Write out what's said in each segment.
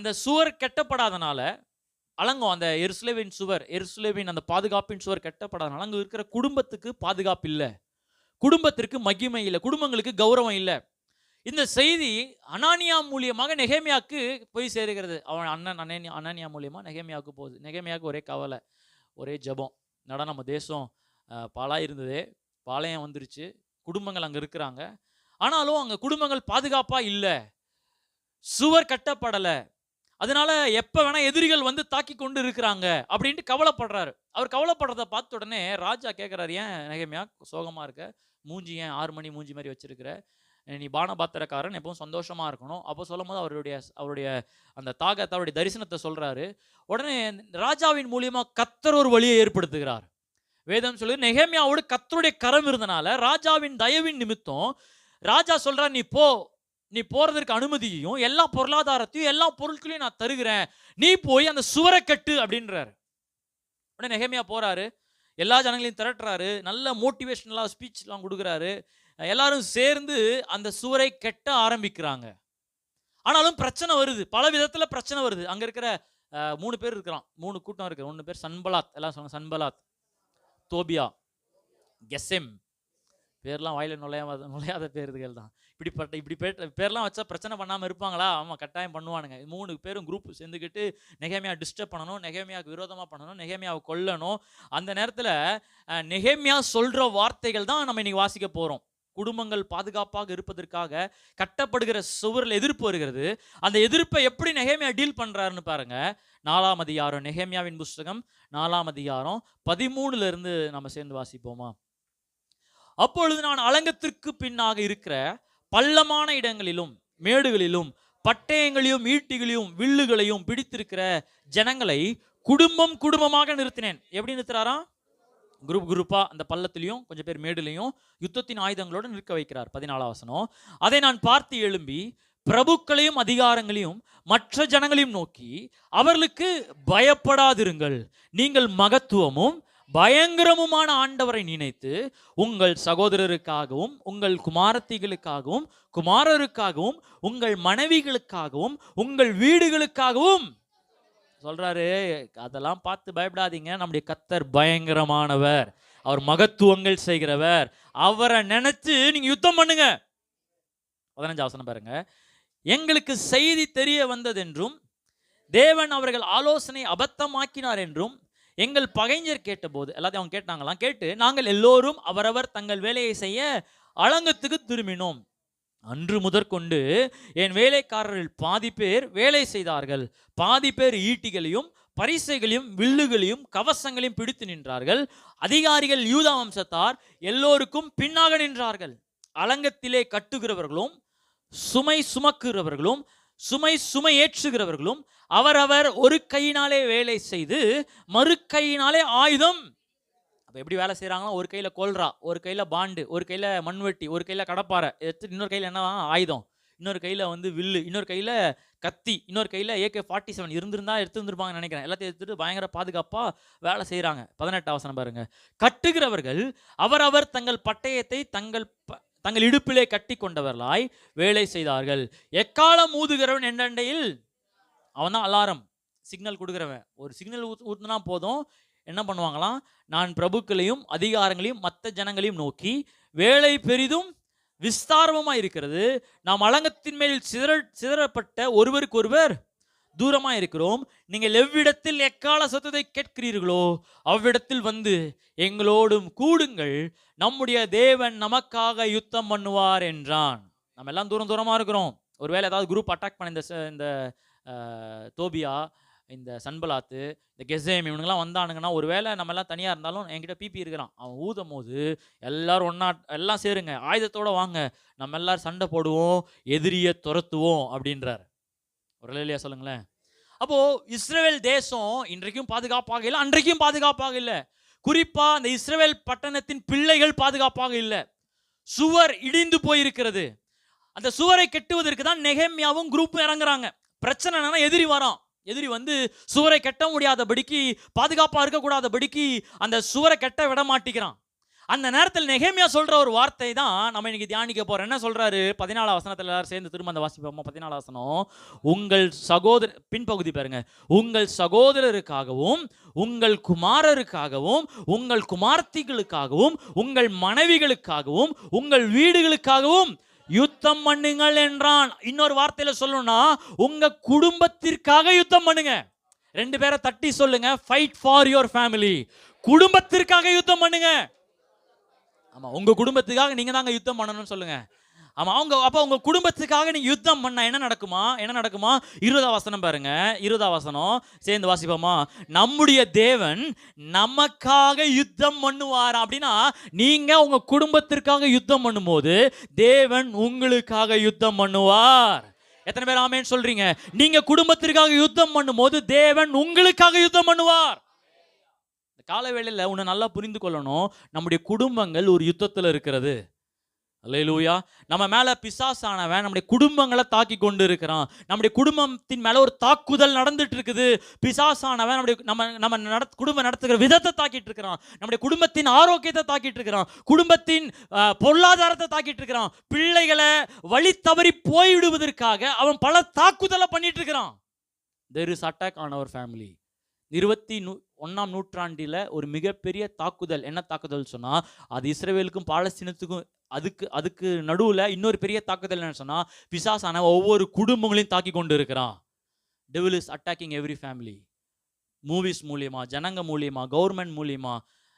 அந்த சுவர் கட்டப்படாதனால அலங்கம் அந்த எருசலேமின் அந்த பாதுகாப்பின் சுவர் கட்டப்படாதனால அங்க இருக்கிற குடும்பத்துக்கு பாதுகாப்பு இல்லை, குடும்பத்திற்கு மகிமை இல்லை, குடும்பங்களுக்கு கௌரவம் இல்லை. இந்த செய்தி அனானியா மூலியமாக நெகேமியாவுக்கு போய் சேருகிறது. அவன் அனானியா மூலியமா நெகேமியாவுக்கு போகுது. நெகேமியாவுக்கு ஒரே கவலை, ஒரே ஜபம். என்னடா நம்ம தேசம் பாழாய் இருந்ததே, பாளையம் வந்துருச்சு, குடும்பங்கள் அங்கே இருக்கிறாங்க, ஆனாலும் அங்கே குடும்பங்கள் பாதுகாப்பாக இல்லை, சுவர் கட்டப்படலை, அதனால எப்போ வேணா எதிரிகள் வந்து தாக்கி கொண்டு இருக்கிறாங்க அப்படின்ட்டு கவலைப்படுறாரு. அவர் கவலைப்படுறத பார்த்த உடனே ராஜா கேட்குறாரு, ஏன் நெகேமியா சோகமாக இருக்க, மூஞ்சி ஏன் 6 மணி மூஞ்சி மாதிரி வச்சிருக்கிற, நீ பானபாத்திரக்காரன், எப்பவும் சந்தோஷமா இருக்கணும். அப்போ சொல்லும் போது அவருடைய அந்த தாகத்தை, அவருடைய தரிசனத்தை சொல்றாரு. உடனே ராஜாவின் மூலியமா கர்த்தர் ஒரு வழியை ஏற்படுத்துகிறார். வேதம் சொல்லி நெகேமியாவோடு கர்த்தருடைய கரம் இருந்தனால ராஜாவின் தயவின் நிமித்தம் ராஜா சொல்றார், நீ போறதற்கு அனுமதியையும் எல்லா பொருளாதாரத்தையும் எல்லா பொருட்களையும் நான் தருகிறேன், நீ போய் அந்த சுவரை கட்டு அப்படின்றாரு. உடனே நெகேமியா போறாரு, எல்லா ஜனங்களையும் திரட்டுறாரு, நல்ல மோட்டிவேஷனலா ஸ்பீச்லாம் கொடுக்குறாரு. எல்லாரும் சேர்ந்து அந்த சுவரை கட்ட ஆரம்பிக்கிறாங்க. ஆனாலும் பிரச்சனை வருது, பல விதத்துல பிரச்சனை வருது. அங்க இருக்கிற 3 பேர் இருக்கிறான், 3 கூட்டம் இருக்கு. 1 பேர் சன்பலாத், எல்லாம் சொன்னாங்க சன்பலாத், தோபியா, கெசெம். பேர்லாம் வாயில நுழையாத பேர்கள் தான். இப்படி பேர்லாம் வச்சா பிரச்சனை பண்ணாமல் இருப்பாங்களா? ஆமாம், கட்டாயம் பண்ணுவானுங்க. 3 பேரும் குரூப் சேர்ந்துக்கிட்டு நெகேமியா டிஸ்டர்ப் பண்ணணும், நெகேமியாவுக்கு விரோதமாக பண்ணணும், நெகேமியாவை கொல்லணும். அந்த நேரத்தில் நெகேமியா சொல்கிற வார்த்தைகள் தான் நம்ம இன்னைக்கு வாசிக்க போகிறோம். குடும்பங்கள் பாதுகாப்பாக இருப்பதற்காக கட்டப்படுகிற சுவரில் எதிர்ப்பு வருகிறது. அந்த எதிர்ப்பை எப்படி நெகேமியா டீல் பண்ணுறாருன்னு பாருங்க. 4ஆம் அதிகாரம், நெகேமியாவின் புஸ்தகம் 4ஆம் அதிகாரம் 13 நம்ம சேர்ந்து வாசிப்போமா? அப்பொழுது நான் அலங்கத்திற்கு பின்னாக இருக்கிற பள்ளமான இடங்களிலும் மேடுகளிலும் பட்டயங்களையும் ஈட்டிகளையும் வில்லுகளையும் பிடித்திருக்கிற ஜனங்களை குடும்பம் குடும்பமாக நிறுத்தினேன். எப்படி நிறுத்துறாராம்? குரூப்பா அந்த பள்ளத்திலையும் கொஞ்சம் பேர் மேடுலையும் யுத்தத்தின் ஆயுதங்களோடு நிற்க வைக்கிறார். 14ஆம் வசனம். அதை நான் பார்த்து எழும்பி பிரபுக்களையும் அதிகாரங்களையும் மற்ற ஜனங்களையும் நோக்கி, அவர்களுக்கு பயப்படாதிருங்கள், நீங்கள் மகத்துவமும் பயங்கரமுமான ஆண்டவரை நினைத்து உங்கள் சகோதரருக்காகவும் உங்கள் குமாரத்திகளுக்காகவும் குமாரருக்காகவும் உங்கள் மனைவிகளுக்காகவும் உங்கள் வீடுகளுக்காகவும் சொல்றாரு. அதெல்லாம் பார்த்து பயப்படாதீங்க, நம்முடைய கர்த்தர் பயங்கரமானவர், அவர் மகத்துவங்கள் செய்கிறவர், அவரை நினைச்சு நீங்க யுத்தம் பண்ணுங்க. 15ஆம் வசனம் பாருங்க. எங்களுக்கு செய்தி தெரிய வந்ததென்றும் தேவன் அவர்கள் ஆலோசனை அபத்தமாக்கினார் என்றும் எங்கள் பகைஞர் கேட்டபோது, எல்லாத்தையும் அவங்க கேட்டாங்களாம், கேட்டு நாங்கள் எல்லோரும் அவரவர் தங்கள் வேலையை செய்ய அலங்கத்துக்கு திரும்பினோம். அன்று முதற்கொண்டு என் வேலைக்காரர்கள் பாதி பேர் வேலை செய்தார்கள், பாதி பேர் ஈட்டிகளையும் பரிசைகளையும் வில்லுகளையும் கவசங்களையும் பிடித்து நின்றார்கள். அதிகாரிகள் யூதா வம்சத்தார் எல்லோருக்கும் பின்னாக நின்றார்கள். அலங்கத்திலே கட்டுகிறவர்களும் சுமை சுமக்குகிறவர்களும் சுமை ஏற்றுகிறவர்களும் அவரவர் ஒரு கையினாலே வேலை செய்து மறு கையினாலே ஆயுதம். அப்ப எப்படி வேலை செய்யறாங்கன்னா, ஒரு கையில கொல்றா, ஒரு கையில பாண்டு, ஒரு கையில மண்வெட்டி, ஒரு கையில கடப்பாறை எடுத்து, இன்னொரு கையில என்ன ஆயுதம், இன்னொரு கையில வில்லு, இன்னொரு கையில கத்தி, இன்னொரு கையில AK-47 எடுத்துருப்பாங்கன்னு நினைக்கிறேன். எல்லாத்தையும் எடுத்துட்டு பயங்கர பாதுகாப்பா வேலை செய்யறாங்க. 18ஆம் வசனம் பாருங்க. கட்டுகிறவர்கள் அவரவர் தங்கள் பட்டயத்தை தங்கள் இடுப்பிலே கட்டி கொண்டவர்களாய் வேலை செய்தார்கள். எக்காலம் ஊதுகிறவன் என்னண்டையில், அவன் தான் அலாரம் சிக்னல் கொடுக்குறவன். ஒரு சிக்னல் ஊத்துனா போதும், என்ன பண்ணுவாங்களாம், நான் பிரபுக்களையும் அதிகாரங்களையும் மற்ற ஜனங்களையும் நோக்கி, வேலை பெரிதும் விஸ்தாரமா இருக்கிறது, நாம் அலங்கத்தின் மேல் சிதறப்பட்ட ஒருவருக்கு ஒருவர் தூரமா இருக்கிறோம், நீங்கள் எவ்விடத்தில் எக்கால சத்தத்தை கேட்கிறீர்களோ அவ்விடத்தில் வந்து எங்களோடும் கூடுங்கள், நம்முடைய தேவன் நமக்காக யுத்தம் பண்ணுவார் என்றான். நம்ம எல்லாம் தூரமா இருக்கிறோம். ஒருவேளை ஏதாவது குரூப் அட்டாக் பண்ண இந்த தோபியா, இந்த சன்பலாத்து, இந்த கெசேம் இவனுங்கெல்லாம் வந்தானுங்கன்னா, ஒருவேளை நம்ம எல்லாம் தனியாக இருந்தாலும் என்கிட்ட பிபி இருக்கிறான், அவன் ஊதும் போது எல்லாரும் எல்லாம் சேருங்க, ஆயுதத்தோட வாங்க, நம்ம எல்லாரும் சண்டை போடுவோம், எதிரியை துரத்துவோம் அப்படின்றார். ஒரு இல்லையா சொல்லுங்களேன். அப்போ இஸ்ரவேல் தேசம் இன்றைக்கும் பாதுகாப்பாக இல்லை, அன்றைக்கும் பாதுகாப்பாக இல்லை. குறிப்பா அந்த இஸ்ரவேல் பட்டணத்தின் பிள்ளைகள் பாதுகாப்பாக இல்லை. சுவர் இடிந்து போயிருக்கிறது. அந்த சுவரை கட்டுவதற்கு தான் நெகேமியாவும் குரூப்பும் இறங்குறாங்க. பிரச்சனை என்னன்னா, எதிரி வரான், எதிரி சுவரை கட்ட முடியாதபடிக்கு, பாதுகாப்பா இருக்கக்கூடாதபடிக்கு அந்த சுவரை கட்ட விட மாட்டேங்கிறான். அந்த நேரத்தில் நெகேமியா சொல்ற ஒரு வார்த்தை தான் நம்ம இன்னைக்கு தியானிக்க போறோம். என்ன சொல்றாரு? 14 வசனத்துல எல்லாரும் சேர்ந்து திரும்ப அந்த வாசிப்போமா? 14 வசனம். உங்கள் சகோதர பின்பகுதி பாருங்க. உங்கள் சகோதரருக்காகவும் உங்கள் குமாரருக்காகவும் உங்கள் குமார்த்திகளுக்காகவும் உங்கள் மனைவிகளுக்காகவும் உங்கள் வீடுகளுக்காகவும் யுத்தம் பண்ணுங்கள் என்றான். இன்னொரு வார்த்தையில சொல்லணும்னா உங்க குடும்பத்திற்காக யுத்தம் பண்ணுங்க. 2 பேரை தட்டி சொல்லுங்க, ஃபைட் ஃபார் யுவர் ஃபேமிலி. குடும்பத்திற்காக யுத்தம் பண்ணுங்க. ஆமா, உங்க குடும்பத்துக்காக நீங்க தாங்க யுத்தம் பண்ணணும்னு சொல்லுங்க. ஆமா, அப்ப உங்க குடும்பத்துக்காக நீங்க யுத்தம் பண்ணா என்ன நடக்குமா? 20 வசனம் பாருங்க. 20 வசனம் சேர்ந்து வாசிப்போமா? நம்முடைய தேவன் நமக்காக யுத்தம் பண்ணுவார். அப்படின்னா நீங்க உங்க குடும்பத்திற்காக யுத்தம் பண்ணும்போது தேவன் உங்களுக்காக யுத்தம் பண்ணுவார். எத்தனை பேர் ஆமென் சொல்றீங்க? நீங்க குடும்பத்திற்காக யுத்தம் பண்ணும்போது தேவன் உங்களுக்காக யுத்தம் பண்ணுவார். காலவேளையில் உன்னை நல்லா புரிந்து கொள்ளணும். நம்முடைய குடும்பங்கள் ஒரு யுத்தத்தில் இருக்கிறது. அல்லேலூயா. நம்ம மேல பிசாசானவன் நம்முடைய குடும்பங்களை தாக்கி கொண்டு இருக்கிறான். நம்முடைய குடும்பத்தின் மேல ஒரு தாக்குதல் நடந்துட்டு இருக்குது. பிசாசானவன் நம்ம குடும்பம் நடத்துகிற விதத்தை தாக்கிட்டு இருக்கிறான். நம்முடைய குடும்பத்தின் ஆரோக்கியத்தை தாக்கிட்டு இருக்கிறான். குடும்பத்தின் பொருளாதாரத்தை தாக்கிட்டு இருக்கிறான். பிள்ளைகளை வழி தவறி போய்விடுவதற்காக அவன் பல தாக்குதலை பண்ணிட்டு இருக்கிறான். There is attack on our family. 21ஆம் நூற்றாண்டில் ஒரு மிகப்பெரிய தாக்குதல். என்ன தாக்குதல் சொன்னா, அது இஸ்ரவேலுக்கும் பாலஸ்தீனத்துக்கும் அதுக்கு நடுவில் இன்னொரு பெரிய தாக்குதல் என்ன சொன்னா, பிசாசான ஒவ்வொரு குடும்பங்களையும் தாக்கி கொண்டு இருக்கிறான். Devil is attacking every family. Movies மூலியமா, ஜனங்க மூலியமா, கவர்மெண்ட் மூலியமா,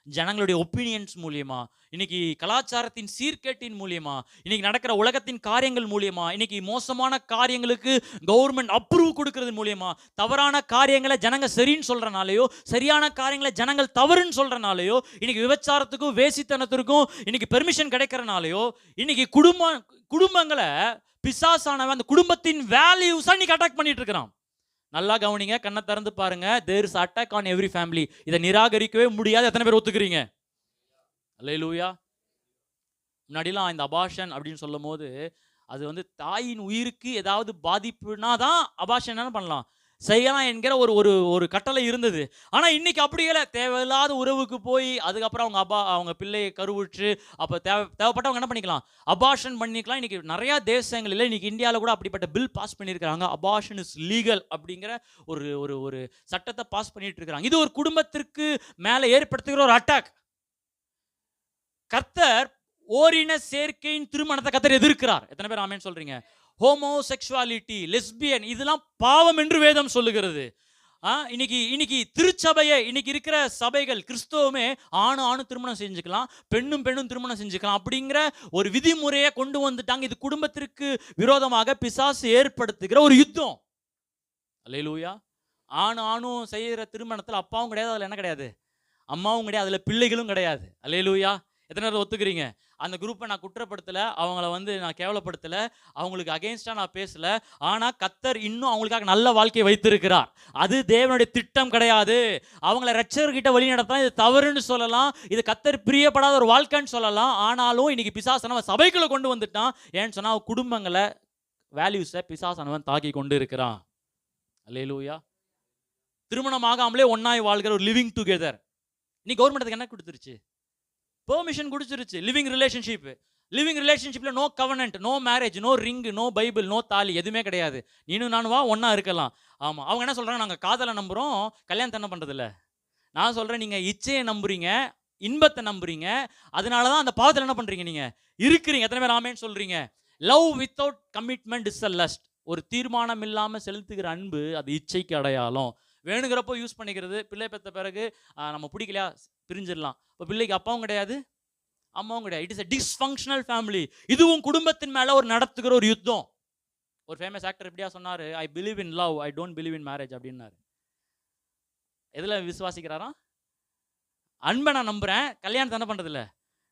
ஜனங்களுடைய ஒப்பீனியன்ஸ் மூலியமா, இன்னைக்கு கலாச்சாரத்தின் சீர்கேட்டின் மூலியமா, இன்னைக்கு நடக்கிற உலகத்தின் காரியங்கள் மூலியமா, இன்னைக்கு மோசமான காரியங்களுக்கு கவர்மெண்ட் அப்ரூவ் கொடுக்கறது மூலியமா, தவறான காரியங்களை ஜனங்க சரின்னு சொல்றனாலேயோ, சரியான காரியங்களை ஜனங்கள் தவறுன்னு சொல்றனாலேயோ, இன்னைக்கு விபச்சாரத்துக்கும் வேசித்தனத்திற்கும் இன்னைக்கு பெர்மிஷன் கிடைக்கிறனாலேயோ, இன்னைக்கு குடும்பங்களை பிசாசானவன் அந்த குடும்பத்தின் வேல்யூஸா இன்னைக்கு அட்டாக் பண்ணிட்டு இருக்கிறான். நல்லா கவனிங்க, கண்ணை திறந்து பாருங்க. There is attack on every family. இதை நிராகரிக்கவே முடியாது. எத்தனை பேர் ஒத்துக்கிறீங்க? அல்லேலூயா. முன்னாடிலாம் இந்த அபார்ஷன் அப்படின்னு சொல்லும் போது அது வந்து தாயின் உயிருக்கு ஏதாவது பாதிப்புனா தான் அபார்ஷன் என்ன பண்ணலாம், செய்யலாம் என்கிற ஒரு கட்டளை இருந்தது. ஆனால் இன்னைக்கு அப்படி இல்லை. தேவையில்லாத உறவுக்கு போய் அதுக்கப்புறம் அவங்க பிள்ளையை கருவுற்று அப்போ தேவைப்பட்டவங்க என்ன பண்ணிக்கலாம், அபார்ஷன் பண்ணிக்கலாம். இன்னைக்கு நிறையா தேசங்களில், இன்னைக்கு இந்தியாவில் கூட அப்படிப்பட்ட பில் பாஸ் பண்ணியிருக்கிறாங்க. அபார்ஷன் இஸ் லீகல் அப்படிங்கிற ஒரு சட்டத்தை பாஸ் பண்ணிட்டு இருக்கிறாங்க. இது ஒரு குடும்பத்திற்கு மேலே ஏற்படுத்துகிற ஒரு அட்டாக். கர்த்தர் ஓரின சேர்க்கையின் திருமணத்தை கர்த்தர் எதிர்க்கிறார். எத்தனை பேர் ஆமென் சொல்றீங்க? ஹோமோசெக்சுவாலிட்டி, லெஸ்பியன், இதெல்லாம் பாவம் என்று வேதம் சொல்லுகிறது. இன்னைக்கு திருச்சபையை, இன்னைக்கு இருக்கிற சபைகள் கிறிஸ்தவமே ஆணும் திருமணம் செஞ்சுக்கலாம், பெண்ணும் திருமணம் செஞ்சுக்கலாம் அப்படிங்கிற ஒரு விதிமுறையை கொண்டு வந்துட்டாங்க. இது குடும்பத்திற்கு விரோதமாக பிசாசு ஏற்படுத்துகிற ஒரு யுத்தம். அல்லேலூயா. ஆணும் செய்கிற திருமணத்தில் அப்பாவும் கிடையாது, அதில் என்ன கிடையாது, அம்மாவும் கிடையாது, அதில் பிள்ளைகளும் கிடையாது. அல்லேலூயா. எத்தனை நேரம் ஒத்துக்கிறீங்க? அந்த குரூப்பை நான் குற்றப்படுத்தலை, அவங்கள நான் கேவலப்படுத்தலை, அவங்களுக்கு அகெயின்ஸ்டாக நான் பேசலை. ஆனால் கர்த்தர் இன்னும் அவங்களுக்காக நல்ல வாழ்க்கையை வைத்திருக்கிறார். அது தேவனுடைய திட்டம் கிடையாது. அவங்கள ரட்சகர்கிட்ட வழி நடத்தலாம், இது தவறுன்னு சொல்லலாம், இது கர்த்தர் பிரியப்படாத ஒரு வாழ்க்கைன்னு சொல்லலாம். ஆனாலும் இன்னைக்கு பிசாசானவன் சபைக்குள்ள கொண்டு வந்துட்டான். ஏன்னு சொன்னால் குடும்பங்களை, வேல்யூஸை பிசாசானவன் தாக்கி கொண்டு இருக்கிறான். அல்லேலூயா. திருமணமாகாமலே ஒன்னாய் வாழ்கிற ஒரு லிவிங் டுகெதர். இன்னைக்கு கவர்மெண்ட் என்ன கொடுத்துருச்சு? பெர்மிஷன் கொடுத்துருச்சு. லிவிங் ரிலேஷன்ஷிப்ல no covenant, no marriage, no ring, no Bible, no thali, எதுவுமே கிடையாது. நீனும் நானும் வா, ஒன்னா இருக்கலாம். ஆமா, அவங்க என்ன சொல்றாங்க, நாங்கள் காதலை நம்புறோம், கல்யாணத்தை என்ன பண்றது இல்லை. நான் சொல்றேன், நீங்க இச்சையை நம்புறீங்க, இன்பத்தை நம்புறீங்க, அதனாலதான் அந்த பாவத்தில் என்ன பண்றீங்க, நீங்க இருக்கிறீங்க. எத்தனை பேர் ஆமென் சொல்றீங்க? Love without commitment is a lost. ஒரு தீர்மானம் இல்லாம செலுத்துகிற அன்பு அது இச்சைக்கு அடையாளம். வேணுங்கிறப்போ யூஸ் பண்ணிக்கிறது. பிள்ளை பெற்ற பிறகு நம்ம பிடிக்கலையா பிரிஞ்சிடலாம். இப்போ பிள்ளைக்கு அப்பாவும் கிடையாது, அம்மாவும் கிடையாது. It is a dysfunctional family. இதுவும் குடும்பத்தின் மேல ஒரு நடத்துகிற ஒரு யுத்தம். ஒரு ஃபேமஸ் ஆக்டர் இப்படியா சொன்னாரு, I believe in love, I don't believe in marriage அப்படின்னாரு. எதுல விசுவாசிக்கிறாரா? அன்பை நான் நம்புறேன், கல்யாணத்தை என்ன பண்றது இல்லை,